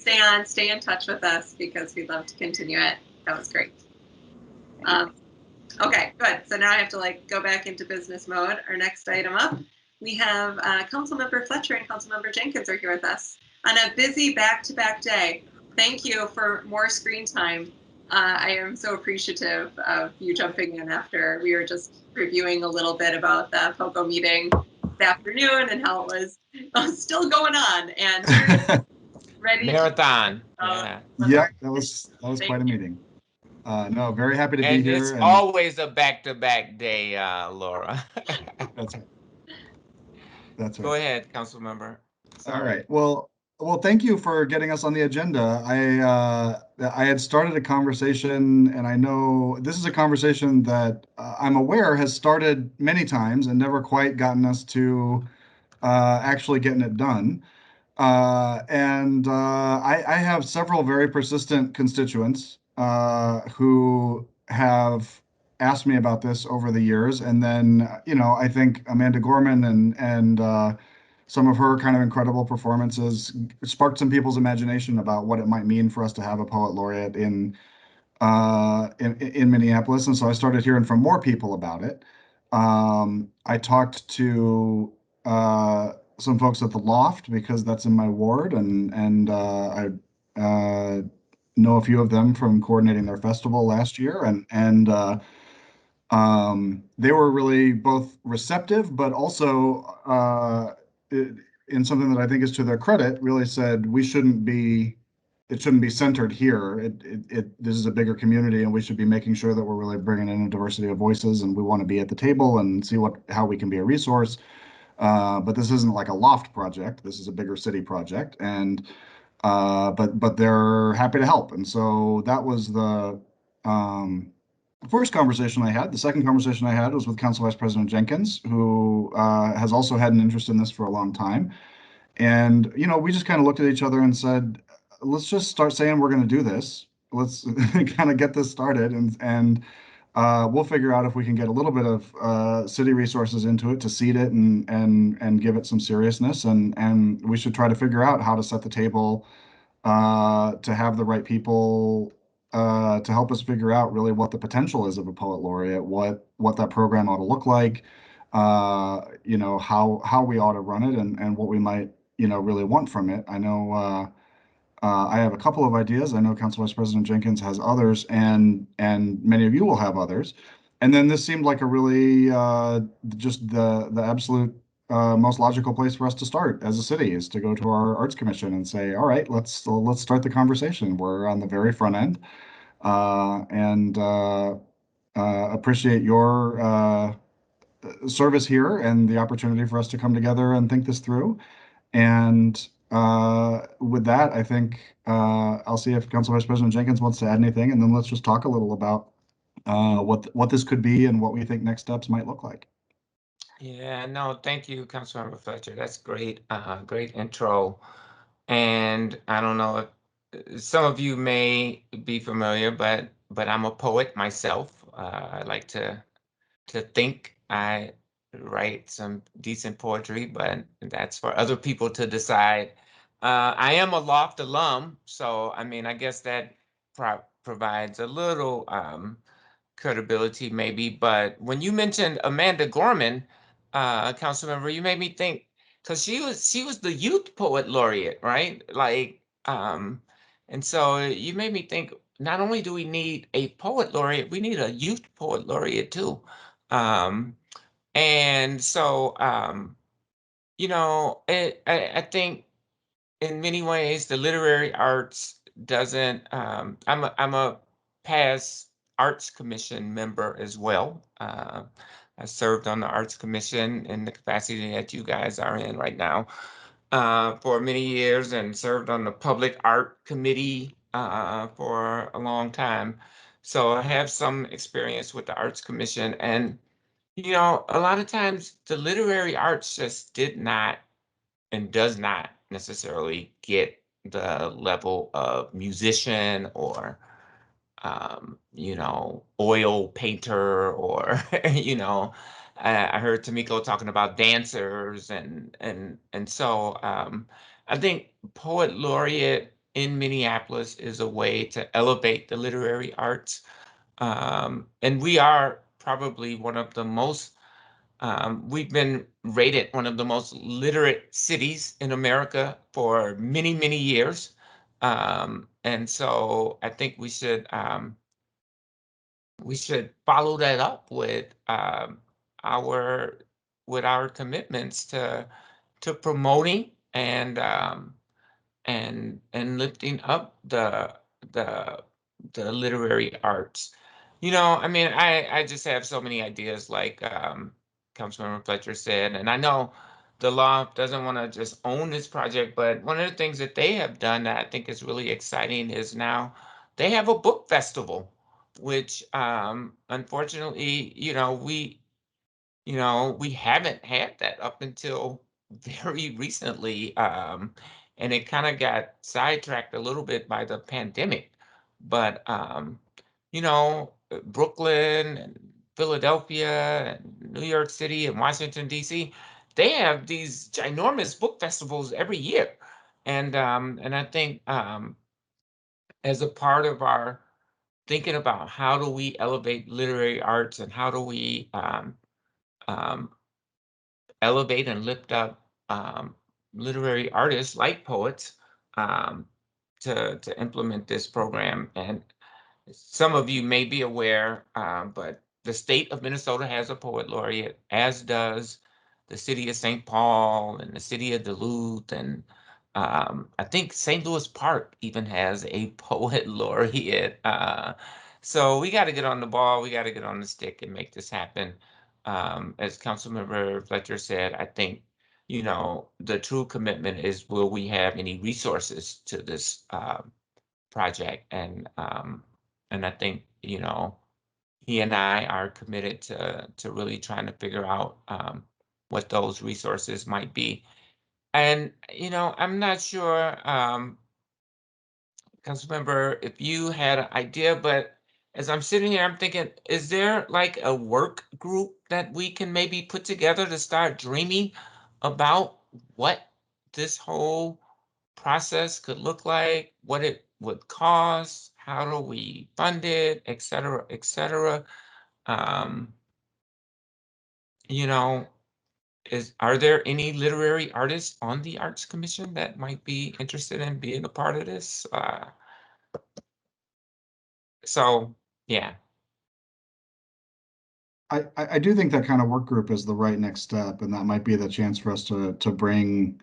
stay in touch with us because we'd love to continue it. That was great. Okay, good. So now I have to go back into business mode. Our next item up, we have Councilmember Fletcher and Councilmember Jenkins are here with us on a busy back-to-back day. Thank you for more screen time. I am so appreciative of you jumping in after we were just reviewing a little bit about the POCO meeting this afternoon and how it was still going on and ready. Marathon. Yeah, that was quite a meeting. No, very happy to be here. It's always a back-to-back day, Laura. That's right. That's right. Go ahead, council member. Sorry. All right. Well, thank you for getting us on the agenda. I had started a conversation, and I know this is a conversation that I'm aware has started many times and never quite gotten us to actually getting it done. I have several very persistent constituents who have asked me about this over the years. And then, I think Amanda Gorman and some of her kind of incredible performances sparked some people's imagination about what it might mean for us to have a poet laureate in Minneapolis. And so I started hearing from more people about it. I talked to some folks at the Loft because that's in my ward, and I know a few of them from coordinating their festival last year, and they were really both receptive, but also in something that I think is to their credit, really said it shouldn't be centered here. This is a bigger community, and we should be making sure that we're really bringing in a diversity of voices, and we want to be at the table and see how we can be a resource. But this isn't like a Loft project. This is a bigger city project, and but they're happy to help. And so that was the first conversation I had. The second conversation I had was with Council Vice President Jenkins, who has also had an interest in this for a long time. And we just kind of looked at each other and said, let's just start saying we're going to do this. Let's kind of get this started, and we'll figure out if we can get a little bit of city resources into it to seed it and give it some seriousness. And we should try to figure out how to set the table to have the right people to help us figure out really what the potential is of a poet laureate, what that program ought to look like, how we ought to run it, and what we might really want from it. I know I have a couple of ideas. I know Council Vice President Jenkins has others, and many of you will have others. And then this seemed like a really just the absolute most logical place for us to start as a city is to go to our Arts Commission and say, all right, let's start the conversation. We're on the very front end, and appreciate your service here and the opportunity for us to come together and think this through. And with that, I think I'll see if Council Vice President Jenkins wants to add anything, and then let's just talk a little about what this could be and what we think next steps might look like. Yeah, no, thank you, Councilmember Fletcher. That's great, great intro. And I don't know if some of you may be familiar, but I'm a poet myself. I like to think. I write some decent poetry, but that's for other people to decide. I am a Loft alum, so I mean, I guess that provides a little credibility maybe. But when you mentioned Amanda Gorman, council member, you made me think, because she was the youth poet laureate, right? Like, and so you made me think, not only do we need a poet laureate, we need a youth poet laureate too. And so, I think in many ways the literary arts doesn't, I'm a past Arts Commission member as well. I served on the Arts Commission in the capacity that you guys are in right now for many years, and served on the Public Art Committee for a long time. So I have some experience with the Arts Commission, and a lot of times the literary arts just did not and does not necessarily get the level of musician or oil painter, or I heard Tamiko talking about dancers, and so I think poet laureate in Minneapolis is a way to elevate the literary arts, and we are probably one of the most we've been rated one of the most literate cities in America for many, many years. And so I think we should follow that up with our commitments to promoting and lifting up the literary arts. I mean, I just have so many ideas, like Councilmember Fletcher said, and I know the Loft doesn't want to just own this project, but one of the things that they have done that I think is really exciting is now they have a book festival, which unfortunately, we haven't had that up until very recently, and it kind of got sidetracked a little bit by the pandemic. But Brooklyn and Philadelphia and New York City and Washington D.C., they have these ginormous book festivals every year, and I think as a part of our thinking about how do we elevate literary arts and how do we um, elevate and lift up literary artists like poets um, to implement this program. And some of you may be aware, but the state of Minnesota has a poet laureate, as does the city of St. Paul and the city of Duluth. And I think St. Louis Park even has a poet laureate. So we got to get on the ball. We got to get on the stick and make this happen. As Councilmember Fletcher said, I think, the true commitment is, will we have any resources to this project? And I think, he and I are committed to really trying to figure out what those resources might be. And, I'm not sure, Councilmember, if you had an idea, but as I'm sitting here, I'm thinking, is there like a work group that we can maybe put together to start dreaming about what this whole process could look like, what it would cost, how do we fund it, et cetera, et cetera. You know, are there any literary artists on the Arts Commission that might be interested in being a part of this? So, yeah. I do think that kind of work group is the right next step, and that might be the chance for us to bring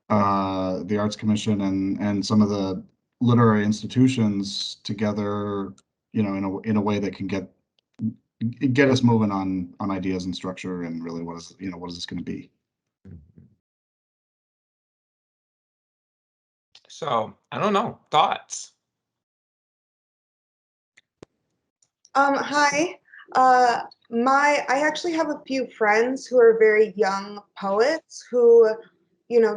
the Arts Commission and some of the literary institutions together, in a way that can get us moving on ideas and structure and really what is this going to be. So I don't know, thoughts? Hi. I actually have a few friends who are very young poets who,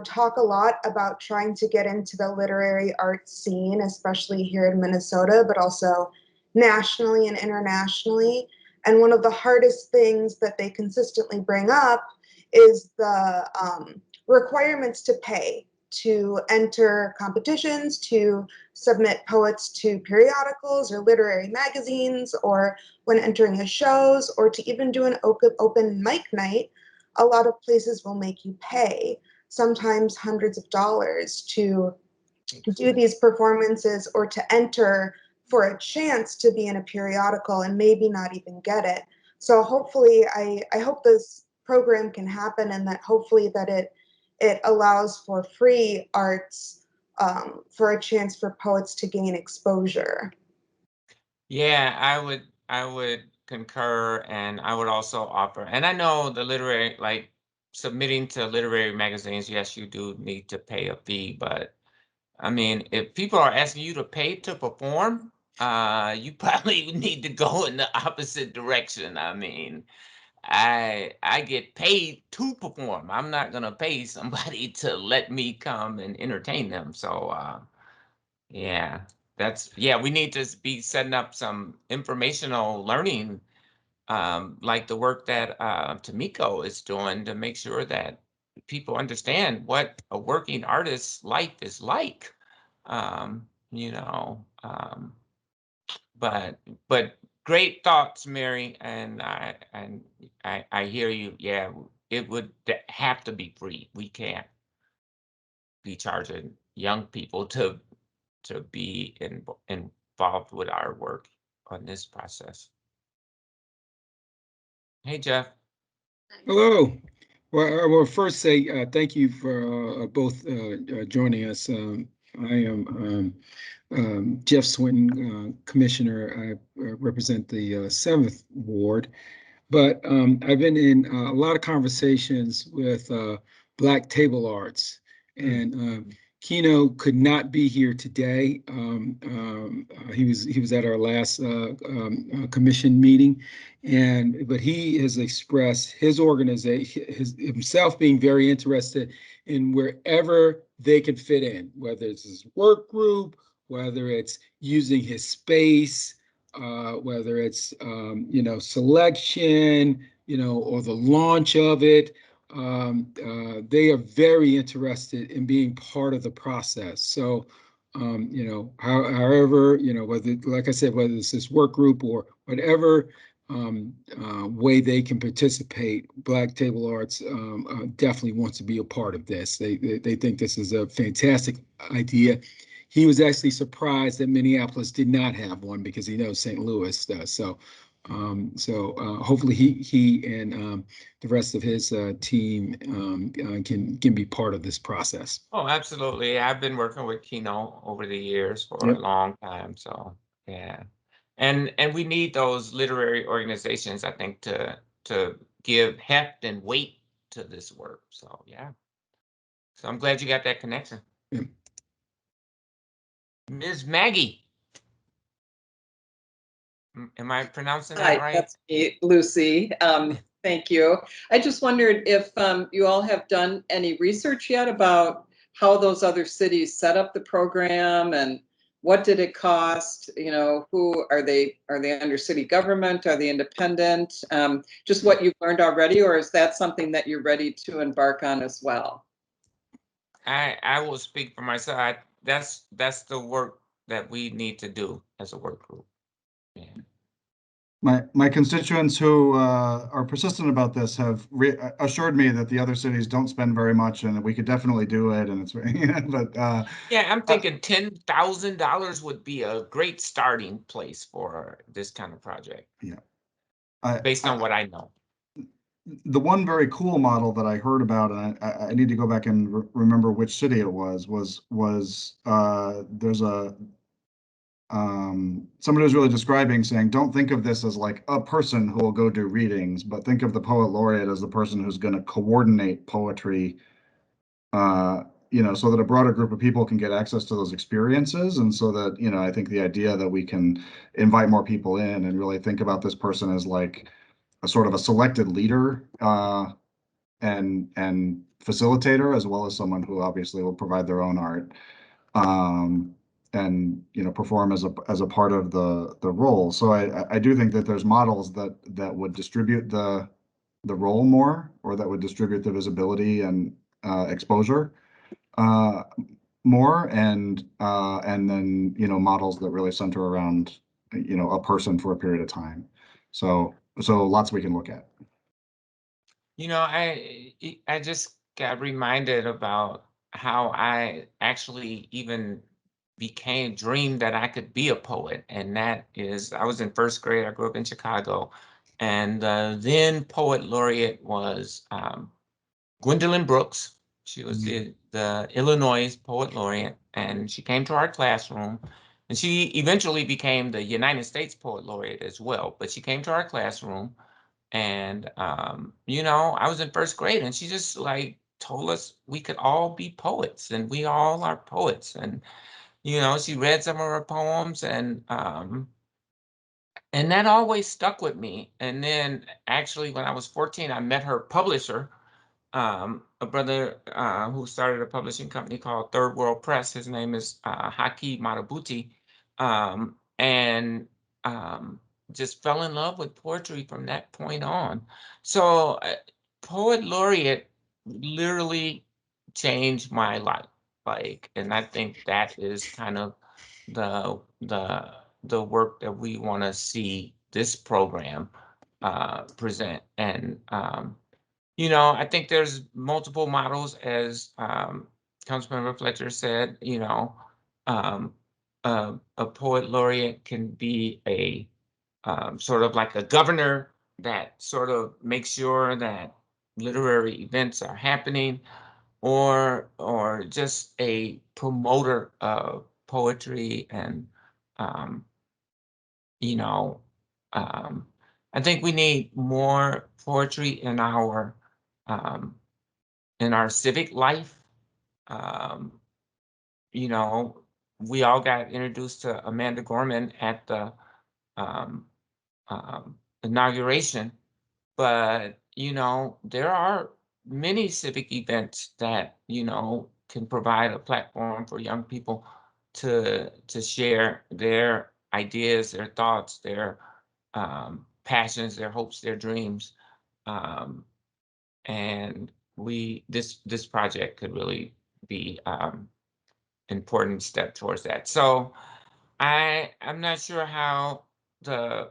talk a lot about trying to get into the literary arts scene, especially here in Minnesota, but also nationally and internationally. And one of the hardest things that they consistently bring up is the requirements to pay to enter competitions, to submit poets to periodicals or literary magazines, or when entering a shows, or to even do an open mic night. A lot of places will make you pay, sometimes hundreds of dollars, to do these performances or to enter for a chance to be in a periodical and maybe not even get it. So hopefully, I hope this program can happen, and that hopefully that it allows for free arts, for a chance for poets to gain exposure. Yeah, I would concur, and I would also offer, and I know the literary, like submitting to literary magazines, yes, you do need to pay a fee, but I mean, if people are asking you to pay to perform, you probably need to go in the opposite direction. I mean, I get paid to perform. I'm not gonna pay somebody to let me come and entertain them. So yeah, we need to be setting up some informational learning, like the work that Tamiko is doing to make sure that people understand what a working artist's life is like. You know, but great thoughts, Mary, and I hear you. Yeah, it would have to be free. We can't be charging young people to be involved with our work on this process. Hey, Jeff. Hello. Well, I will first say thank you for both joining us. I am Jeff Swinton, Commissioner. I represent the 7th Ward, but I've been in a lot of conversations with Black Table Arts, and Keno could not be here today. He was at our last commission meeting, but he has expressed his organization, himself being very interested in wherever they can fit in, whether it's his work group, whether it's using his space, whether it's selection, or the launch of it. They are very interested in being part of the process. So, however, whether, like I said, whether it's this work group or whatever way they can participate, Black Table Arts definitely wants to be a part of this. They think this is a fantastic idea. He was actually surprised that Minneapolis did not have one because he knows St. Louis does. So hopefully he and the rest of his team can be part of this process. Oh, absolutely. I've been working with Keno over the years for Yep. a long time. So yeah. And we need those literary organizations, I think, to give heft and weight to this work. So yeah. So I'm glad you got that connection. Yep. Ms. Maggie. Am I pronouncing that Hi, right? that's me, Lucy. Thank you. I just wondered if you all have done any research yet about how those other cities set up the program and what did it cost? Who are they? Are they under city government? Are they independent? Just what you've learned already, or is that something that you're ready to embark on as well? I will speak for myself. That's the work that we need to do as a work group. Yeah. My constituents who are persistent about this have assured me that the other cities don't spend very much, and we could definitely do it. And it's but yeah, I'm thinking $10,000 would be a great starting place for this kind of project. Yeah, based on what I know. The one very cool model that I heard about, and I need to go back and remember which city it was there's a somebody was really describing, saying, don't think of this as like a person who will go do readings, but think of the poet laureate as the person who's going to coordinate poetry, so that a broader group of people can get access to those experiences. And so that, I think the idea that we can invite more people in and really think about this person as like a sort of a selected leader and facilitator, as well as someone who obviously will provide their own art. And perform as a part of the role. So I do think that there's models that would distribute the role more, or that would distribute the visibility and exposure more, and then models that really center around a person for a period of time. So lots we can look at. I just got reminded about how I actually even dreamed that I could be a poet. And that is, I was in first grade. I grew up in Chicago. And then poet laureate was Gwendolyn Brooks. She was the Illinois poet laureate. And she came to our classroom. And she eventually became the United States poet laureate as well. But she came to our classroom. And, I was in first grade, and she just like told us we could all be poets, and we all are poets. And, she read some of her poems, and that always stuck with me. And then actually, when I was 14, I met her publisher, a brother who started a publishing company called Third World Press. His name is Haki Marabuti. And just fell in love with poetry from that point on. So poet laureate literally changed my life. And I think that is kind of the work that we want to see this program present. And I think there's multiple models, as Councilmember Fletcher said. A poet laureate can be a sort of like a governor that sort of makes sure that literary events are happening, or just a promoter of poetry. And I think we need more poetry in our civic life. you know, we all got introduced to Amanda Gorman at the inauguration, but, you know, there are many civic events that, you know, can provide a platform for young people to share their ideas, their thoughts, their passions, their hopes, their dreams. And this project could really be important step towards that. So I'm not sure how the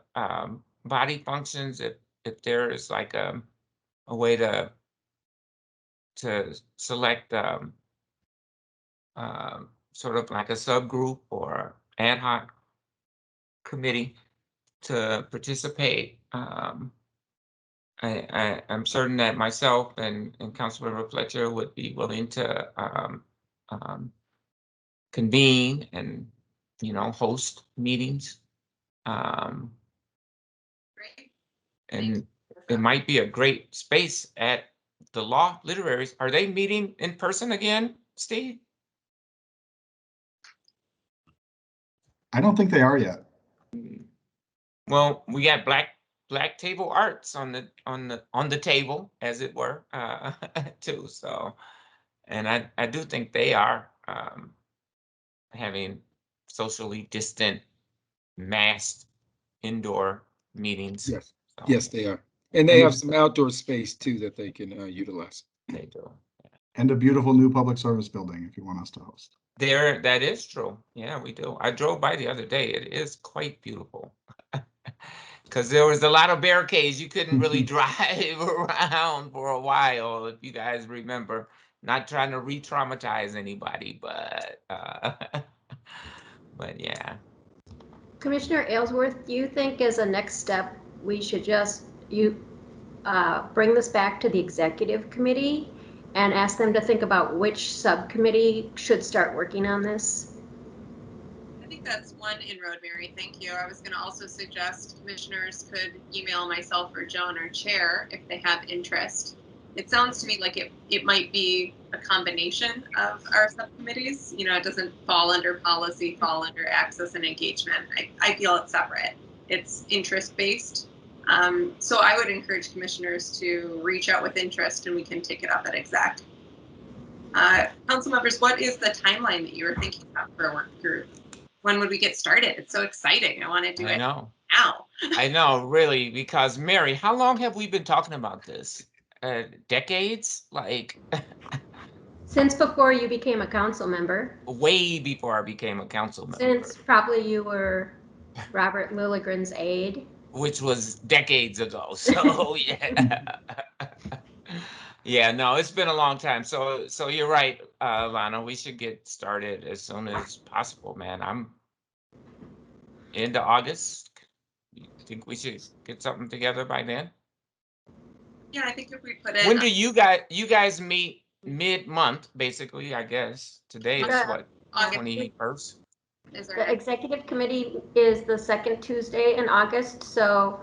body functions, if there is like a way to select sort of like a subgroup or ad hoc committee to participate. I'm certain that myself and Councilmember Fletcher would be willing to convene and, you know, host meetings. Great. And it might be a great space at the Law Literaries. Are they meeting in person again, Steve? I don't think they are yet. Well, we got black table arts on the table, as it were, too. So, and I do think they are having socially distant, masked indoor meetings. Yes, So, yes, they are. And they have some outdoor space too that they can utilize. they do. And a beautiful new public service building if you want us to host. There, that is true. Yeah, we do. I drove by the other day. It is quite beautiful. Because there was a lot of barricades. You couldn't really drive around for a while, if you guys remember. Not trying to re-traumatize anybody, but but yeah. Commissioner Aylesworth, do you think as a next step, we should just bring this back to the executive committee and ask them to think about which subcommittee should start working on this? I think that's one inroad, Mary. Thank you. I was going to also suggest commissioners could email myself or Joan or Chair if they have interest. It sounds to me like it might be a combination of our subcommittees. You know, it doesn't fall under policy, fall under access and engagement. I feel it's separate. It's interest-based. So I would encourage commissioners to reach out with interest and we can take it up at exec. Council members, what is the timeline that you were thinking about for a work group? When would we get started? It's so exciting. I want to do it now. I know, really, because Mary, how long have we been talking about this? Decades? Like Since before you became a council member. Way before I became a council member. Since probably you were Robert Lilligren's aide. Which was decades ago. So yeah. Yeah, no, it's been a long time. So you're right, Lana. We should get started as soon as possible, man. I'm into August. You think we should get something together by then? Yeah, I think if we put it. When do you guys meet mid-month, basically, I guess. Today is what, 21st? The executive committee is the second Tuesday in August, so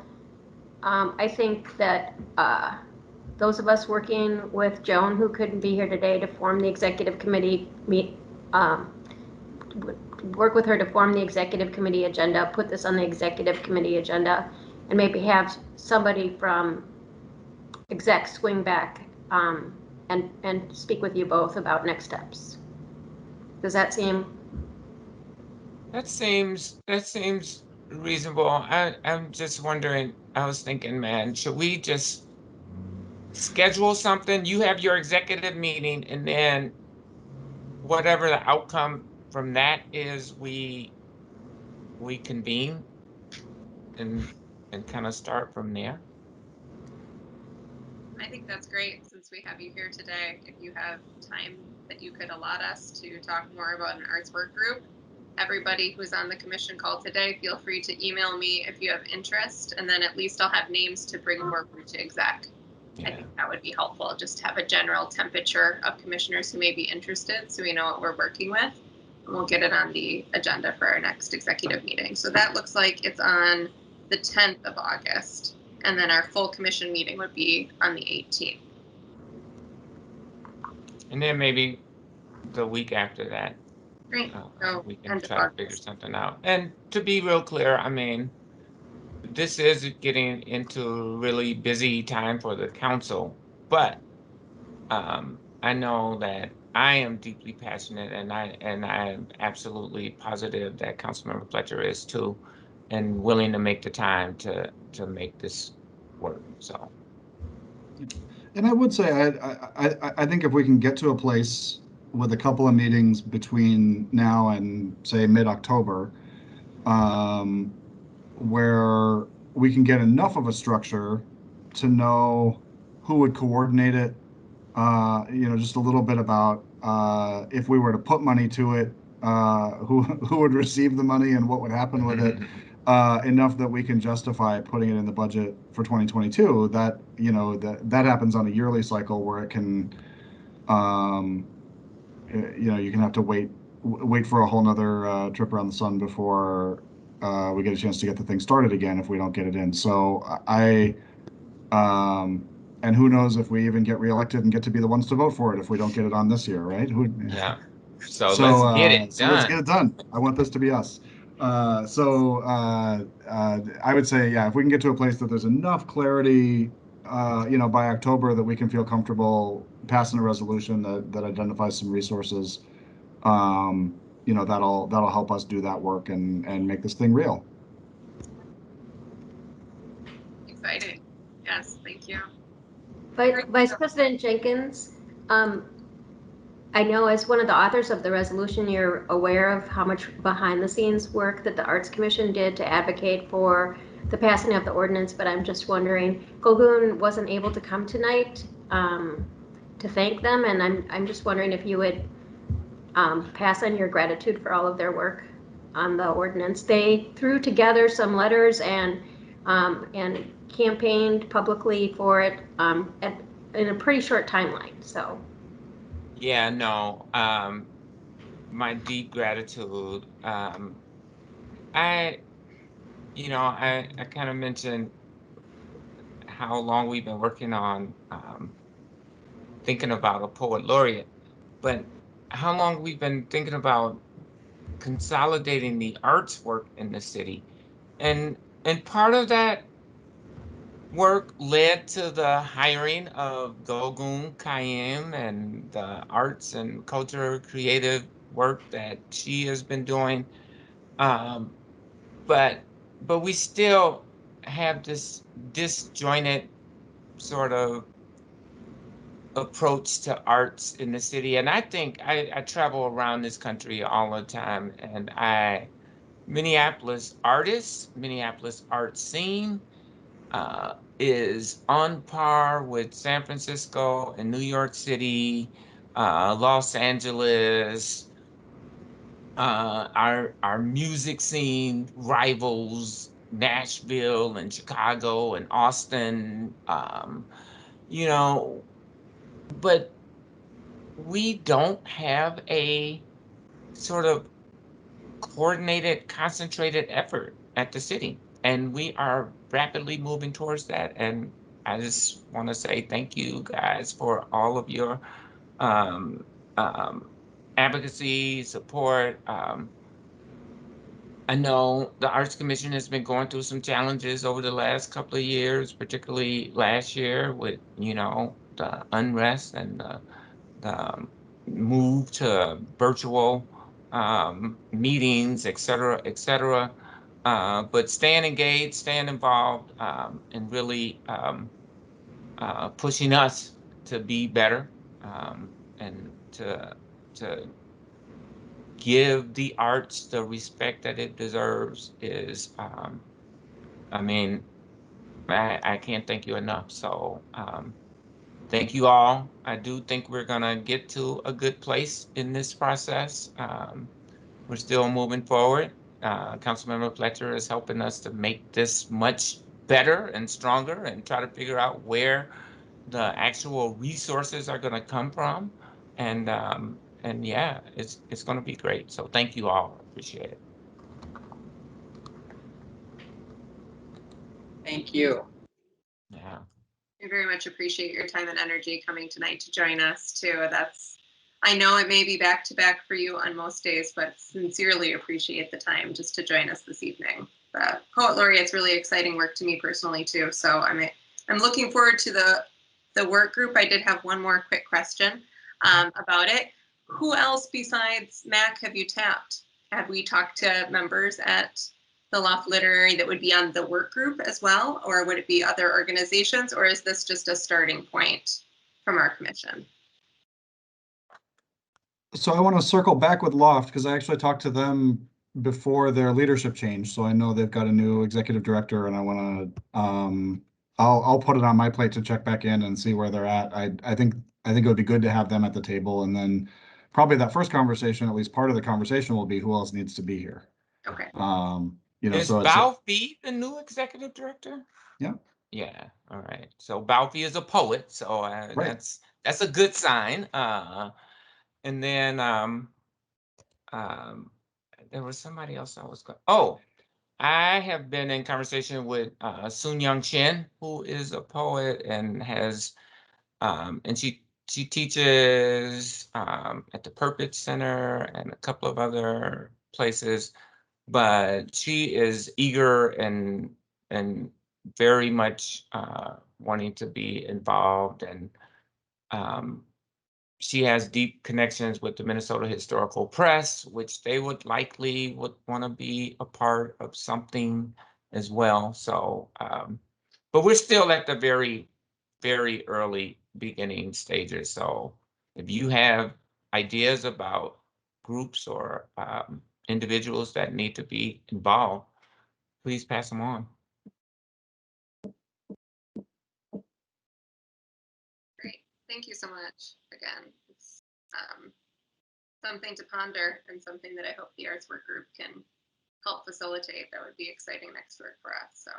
I think that those of us working with Joan who couldn't be here today to form the executive committee work with her to form the executive committee agenda, put this on the executive committee agenda, and maybe have somebody from exec swing back and speak with you both about next steps. Does that seem? That seems reasonable. I'm just wondering, I was thinking, man, should we just schedule something? You have your executive meeting, and then whatever the outcome from that is, we convene and kind of start from there. I think that's great since we have you here today. If you have time that you could allot us to talk more about an arts work group, everybody who's on the commission call today, feel free to email me if you have interest, and then at least I'll have names to bring forward to exec. Yeah. I think that would be helpful, just to have a general temperature of commissioners who may be interested so we know what we're working with, and we'll get it on the agenda for our next executive meeting. So that looks like it's on the 10th of August, and then our full commission meeting would be on the 18th. And then maybe the week after that. Great. So we can end of try to figure August. something out. And to be real clear, I mean, this is getting into a really busy time for the council, but I know that I am deeply passionate, and I am absolutely positive that Councilmember Fletcher is too, and willing to make the time to make this work. So. And I would say, I think if we can get to a place with a couple of meetings between now and say mid-October, where we can get enough of a structure to know who would coordinate it, just a little bit about if we were to put money to it, who would receive the money and what would happen with it, enough that we can justify putting it in the budget for 2022. That that happens on a yearly cycle where it can, you can have to wait for a whole nother trip around the sun before we get a chance to get the thing started again if we don't get it in. So and who knows if we even get reelected and get to be the ones to vote for it if we don't get it on this year, right? Yeah. So let's get it done. Let's get it done. I want this to be us. I would say, yeah, if we can get to a place that there's enough clarity, by October that we can feel comfortable passing a resolution that identifies some resources, that'll help us do that work and make this thing real. Exciting. Yes, thank you. Vice President Jenkins, I know as one of the authors of the resolution, you're aware of how much behind the scenes work that the Arts Commission did to advocate for the passing of the ordinance, but I'm just wondering, Gogun wasn't able to come tonight to thank them, and I'm just wondering if you would pass on your gratitude for all of their work on the ordinance. They threw together some letters and campaigned publicly for it in a pretty short timeline. So. Yeah, no. My deep gratitude. I kind of mentioned how long we've been working on thinking about a poet laureate, but how long we've been thinking about consolidating the arts work in the city. And part of that work led to the hiring of Gogun Kayem and the arts and culture creative work that she has been doing. But we still have this disjointed sort of approach to arts in the city. And I think I travel around this country all the time, and Minneapolis artists, Minneapolis art scene is on par with San Francisco and New York City, Los Angeles. Our music scene rivals Nashville and Chicago and Austin. But we don't have a sort of coordinated, concentrated effort at the city. And we are rapidly moving towards that. And I just want to say thank you guys for all of your advocacy, support. I know the Arts Commission has been going through some challenges over the last couple of years, particularly last year with, the unrest and the move to virtual meetings, et cetera, et cetera. But staying engaged, staying involved, and really pushing us to be better and to give the arts the respect that it deserves is, I can't thank you enough. So thank you all. I do think we're gonna get to a good place in this process. We're still moving forward. Councilmember Fletcher is helping us to make this much better and stronger and try to figure out where the actual resources are gonna come from. And yeah, it's gonna be great. So thank you all. Appreciate it. Thank you. Yeah. I very much appreciate your time and energy coming tonight to join us too. That's I know it may be back to back for you on most days, but sincerely appreciate the time just to join us this evening. The Poet Laureate's really exciting work to me personally too. So I'm looking forward to the work group. I did have one more quick question about it. Who else besides Mac have you tapped? Have we talked to members at the Loft Literary that would be on the work group as well? Or would it be other organizations? Or is this just a starting point from our commission? So I want to circle back with Loft because I actually talked to them before their leadership change. So I know they've got a new executive director, and I want to I'll put it on my plate to check back in and see where they're at. I think it would be good to have them at the table, and then probably that first conversation, at least part of the conversation, will be who else needs to be here. Okay. You know, Is so Balfi the new executive director? Yeah. Yeah. All right. So Balfi is a poet, so Right. that's a good sign. And then there was somebody else I was going. Oh, I have been in conversation with Soon Young Chin, who is a poet and has and she teaches at the Purpose Center and a couple of other places, but she is eager and very much wanting to be involved, and she has deep connections with the Minnesota Historical Press, which they would likely want to be a part of something as well. So, but we're still at the very, very early beginning stages. So if you have ideas about groups or individuals that need to be involved, please pass them on. Great. Thank you so much. Again, it's something to ponder and something that I hope the arts work group can help facilitate. That would be exciting next work for us. So,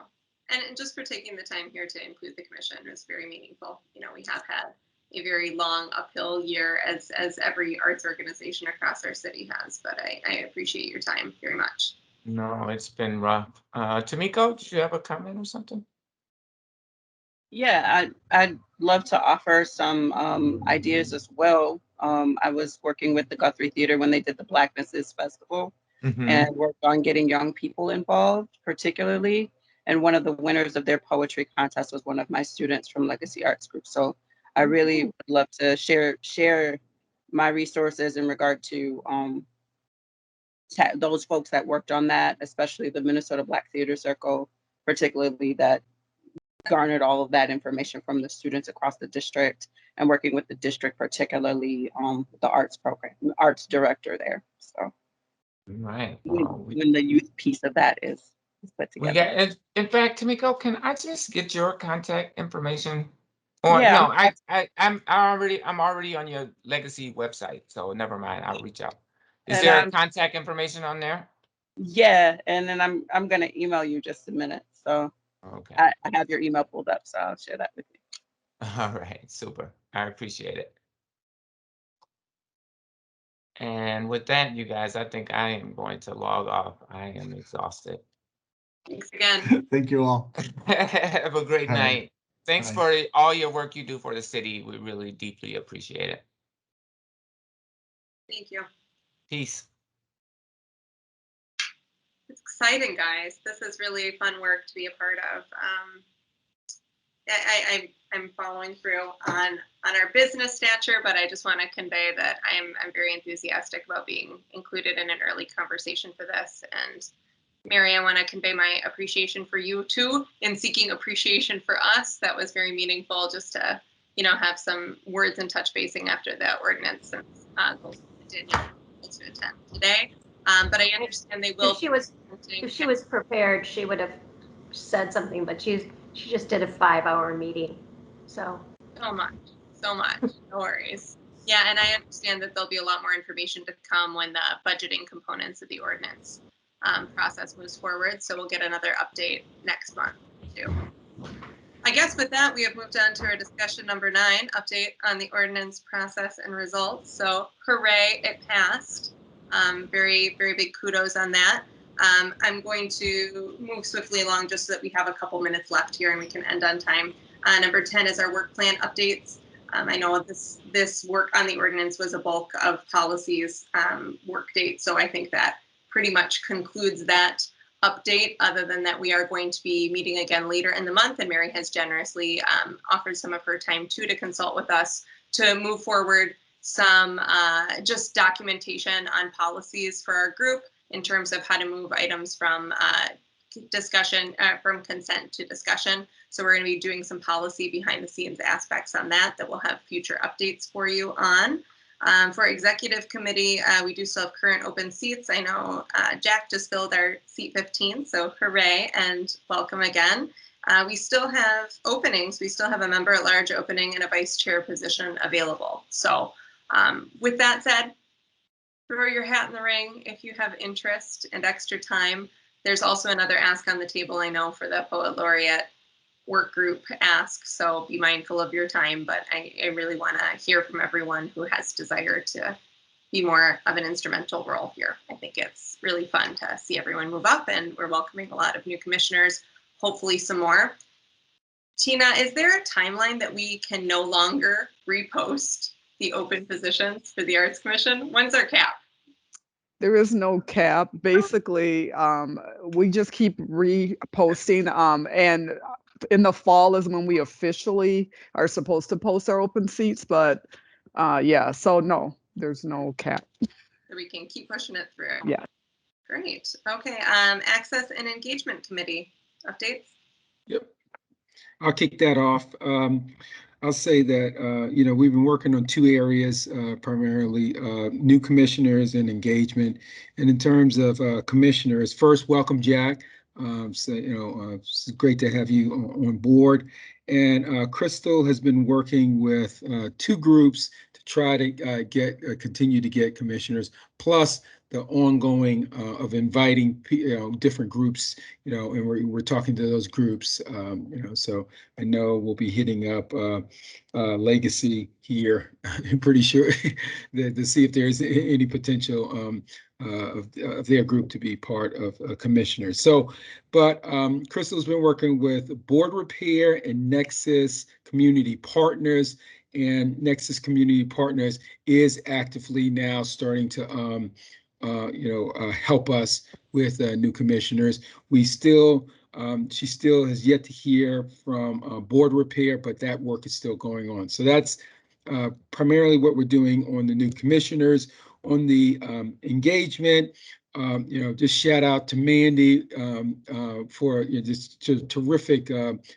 and just for taking the time here to include the commission is very meaningful. You know, we have had a very long uphill year as every arts organization across our city has, but I appreciate your time very much. No, it's been rough. Tamiko, did you have a comment or something? Yeah, I'd love to offer some ideas as well. I was working with the Guthrie Theater when they did the Blacknesses Festival and worked on getting young people involved, particularly. And one of the winners of their poetry contest was one of my students from Legacy Arts Group. So I really would love to share my resources in regard to those folks that worked on that, especially the Minnesota Black Theater Circle, particularly that garnered all of that information from the students across the district and working with the district, particularly the arts program, arts director there. So right. When the youth piece of that is put together. We got, in fact, Tamiko, can I just get your contact information? Or Yeah. no, I'm already on your Legacy website, so never mind. I'll reach out. Is And, there contact information on there? Yeah, and then I'm gonna email you just a minute. So okay, I have your email pulled up, so I'll share that with you. All right, super. I appreciate it. And with that, you guys, I think I am going to log off. I am exhausted. Thanks again. Thank you all. Have a great All right. night. Thanks Bye. for all your work you do for the city. We really deeply appreciate it. Thank you. Peace. It's exciting, guys. This is really fun work to be a part of. I'm following through on our business stature, but I just want to convey that I'm very enthusiastic about being included in an early conversation for this. And Mary, I want to convey my appreciation for you too in seeking appreciation for us. That was very meaningful just to, have some words and touch basing after the ordinance since Danielle was able to attend today. But I understand they will. If she was prepared, she would have said something, but she just did a 5-hour meeting. So much. No worries. Yeah, and I understand that there'll be a lot more information to come when the budgeting components of the ordinance process moves forward. So we'll get another update next month too. I guess with that, we have moved on to our discussion number 9, update on the ordinance process and results. So hooray, it passed. Very, very big kudos on that. I'm going to move swiftly along just so that we have a couple minutes left here and we can end on time. Number 10 is our work plan updates. I know this work on the ordinance was a bulk of policies work date, so I think that pretty much concludes that update, other than that we are going to be meeting again later in the month, and Mary has generously offered some of her time too to consult with us to move forward some just documentation on policies for our group in terms of how to move items from discussion, from consent to discussion. So we're going to be doing some policy behind the scenes aspects on that we'll have future updates for you on. For executive committee, we do still have current open seats. I know Jack just filled our seat 15, so hooray and welcome again. We still have openings. We still have a member at large opening and a vice chair position available. So with that said, throw your hat in the ring if you have interest and extra time. There's also another ask on the table, I know, for the Poet Laureate work group ask, so be mindful of your time, but I really want to hear from everyone who has desire to be more of an instrumental role here. I think it's really fun to see everyone move up, and we're welcoming a lot of new commissioners, hopefully some more. Tina, is there a timeline that we can no longer repost the open positions for the Arts Commission? When's our cap? There is no cap. Basically, we just keep reposting, and in the fall is when we officially are supposed to post our open seats. But yeah, so no, there's no cap. So we can keep pushing it through. Yeah. Great. Okay. Access and Engagement Committee updates. Yep. I'll kick that off. I'll say that, we've been working on two areas, primarily new commissioners and engagement. And in terms of commissioners, first, welcome, Jack. It's great to have you on board. And Crystal has been working with two groups to try to continue to get commissioners, plus the ongoing of inviting different groups, and we're talking to those groups, so I know we'll be hitting up Legacy here. I'm pretty sure to see if there's any potential of their group to be part of commissioners. So, but Crystal's been working with Board Repair and Nexus Community Partners, and Nexus Community Partners is actively now starting to help us with new commissioners. She still has yet to hear from Board Repair, but that work is still going on. So that's primarily what we're doing on the new commissioners. On the engagement, just shout out to Mandy for just a terrific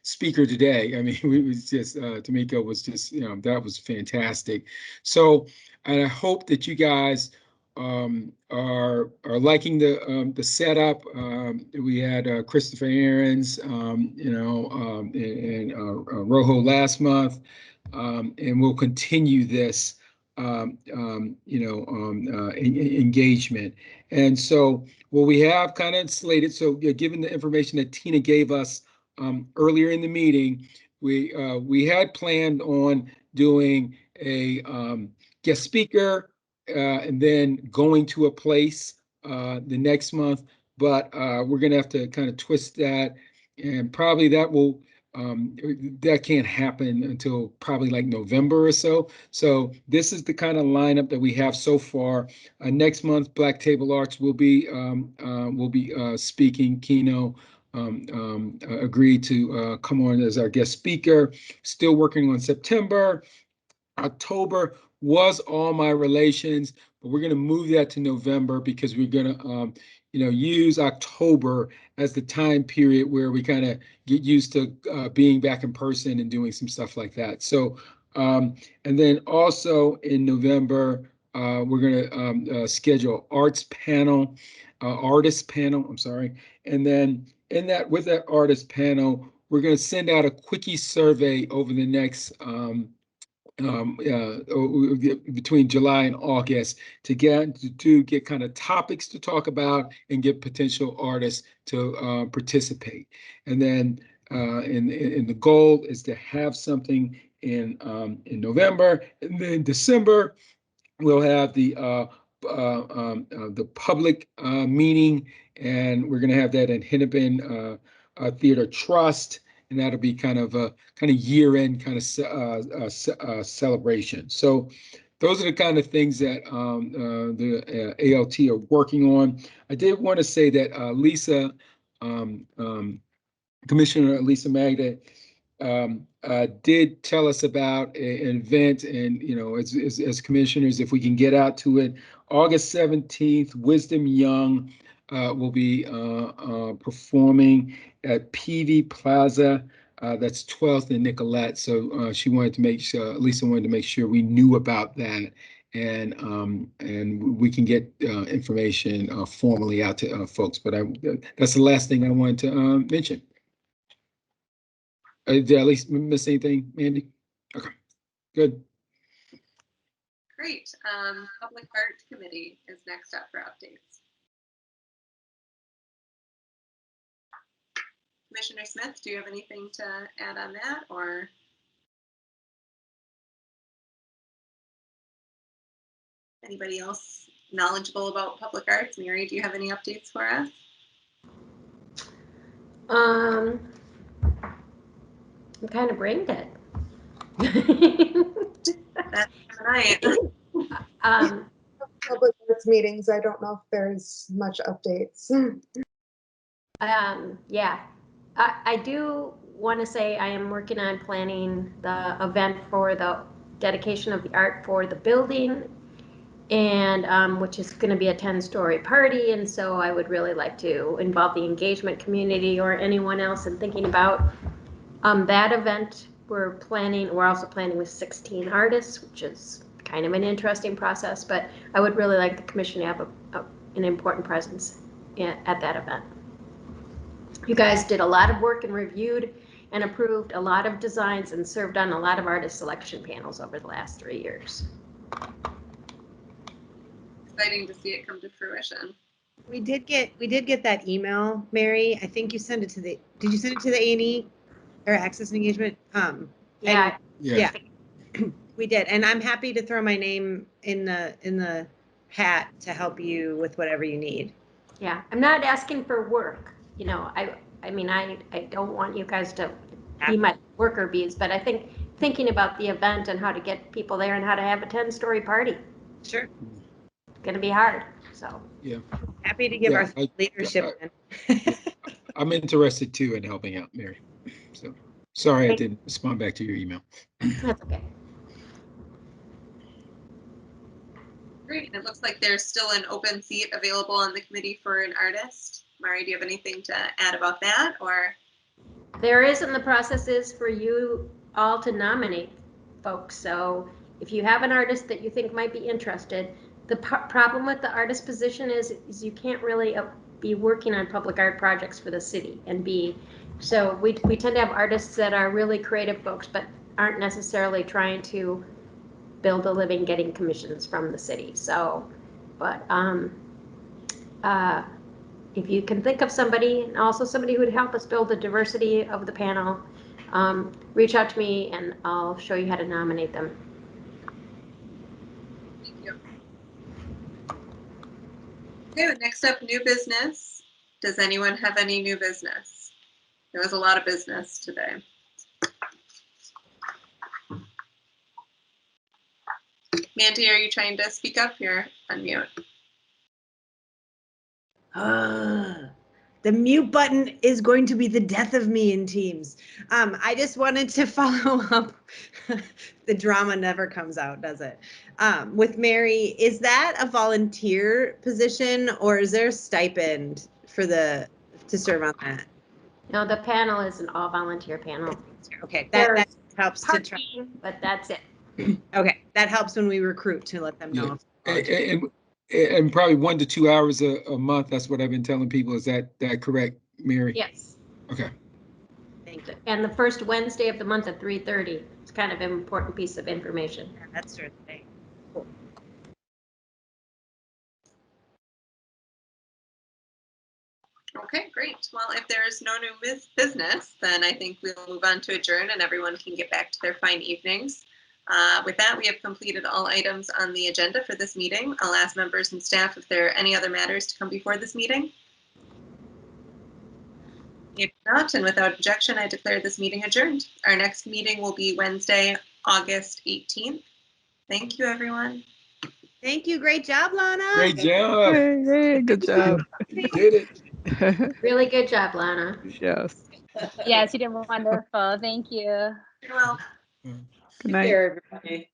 speaker today. I mean, we was just Tamika was just that was fantastic. So, and I hope that you guys are liking the setup. We had Christopher Aarons, and Rojo last month, and we'll continue this engagement. And so what we have kind of slated, so given the information that Tina gave us earlier in the meeting, we had planned on doing a guest speaker and then going to a place the next month, but we're going to have to kind of twist that, and probably that can't happen until probably like November or so. So this is the kind of lineup that we have so far. Next month, Black Table Arts will be speaking. Kino agreed to come on as our guest speaker. Still working on September. October was All My Relations, but we're going to move that to November because we're going to use October as the time period where we kind of get used to being back in person and doing some stuff like that. So, and then also in November, we're going to schedule artist panel, I'm sorry. And then with that artist panel, we're going to send out a quickie survey over the next between July and August to get kind of topics to talk about and get potential artists to participate. And then and the goal is to have something in November, and then December we'll have the public meeting, and we're going to have that in Hennepin Theater Trust. and that'll be kind of a year-end kind of celebration. So those are the kind of things that the ALT are working on. I did want to say that Lisa, Commissioner Lisa Magda, did tell us about an event, and as commissioners, if we can get out to it, August 17th, Wisdom Young will be performing at PV Plaza. That's 12th and Nicolette. So she wanted to make sure, Lisa wanted to make sure we knew about that, and we can get information formally out to folks. But that's the last thing I wanted to mention. Did I at least miss anything, Mandy? Okay, good. Great. Public Art Committee is next up for updates. Commissioner Smith, do you have anything to add on that, or? Anybody else knowledgeable about public arts? Mary, do you have any updates for us? I'm kind of brain dead. That's right. Public arts meetings, I don't know if there's much updates. Yeah, I do want to say I am working on planning the event for the dedication of the art for the building, and which is going to be a 10-story party. And so I would really like to involve the engagement community or anyone else in thinking about that event. We're also planning with 16 artists, which is kind of an interesting process, but I would really like the commission to have an important presence at that event. You guys did a lot of work and reviewed and approved a lot of designs and served on a lot of artist selection panels over the last 3 years. Exciting to see it come to fruition. We did get that email, Mary. I think you sent it to did you send it to the A&E or Access and Engagement? Yeah. Yeah. We did. And I'm happy to throw my name in the hat to help you with whatever you need. Yeah, I'm not asking for work. I mean, I don't want you guys to be my worker bees, but I think thinking about the event and how to get people there and how to have a 10-story party. Sure. It's going to be hard, so. Yeah. Happy to give our leadership. I'm interested too in helping out, Mary. So sorry I didn't respond back to your email. That's okay. Great. It looks like there's still an open seat available on the committee for an artist. Mari, do you have anything to add about that, or? There is, and the process is for you all to nominate folks. So if you have an artist that you think might be interested, the problem with the artist position is you can't really be working on public art projects for the city so we tend to have artists that are really creative folks but aren't necessarily trying to build a living getting commissions from the city. So, but if you can think of somebody, and also somebody who would help us build the diversity of the panel, reach out to me and I'll show you how to nominate them. Thank you. Okay, next up, new business. Does anyone have any new business? There was a lot of business today. Mandy, are you trying to speak up? You're on mute. The mute button is going to be the death of me in Teams. I just wanted to follow up. The drama never comes out, does it? With Mary, is that a volunteer position or is there a stipend for to serve on that? No, the panel is an all volunteer panel. Okay, that helps parking, to try. But that's it. Okay, that helps when we recruit to let them know. And probably 1 to 2 hours a month. That's what I've been telling people. Is that correct, Mary? Yes. Okay. Thank you. And the first Wednesday of the month at 3:30. It's kind of an important piece of information. Yeah, that's during the day. Cool. Okay, great. Well, if there is no new business, then I think we'll move on to adjourn and everyone can get back to their fine evenings. With that, we have completed all items on the agenda for this meeting. I'll ask members and staff if there are any other matters to come before this meeting. If not, and without objection, I declare this meeting adjourned. Our next meeting will be Wednesday, August 18th. Thank you, everyone. Thank you. Great job, Lana. Great job. Hey, good job. You did it. Really good job, Lana. Yes. Yes, you did wonderful. Thank you. You're welcome. Good Take night. care, everybody.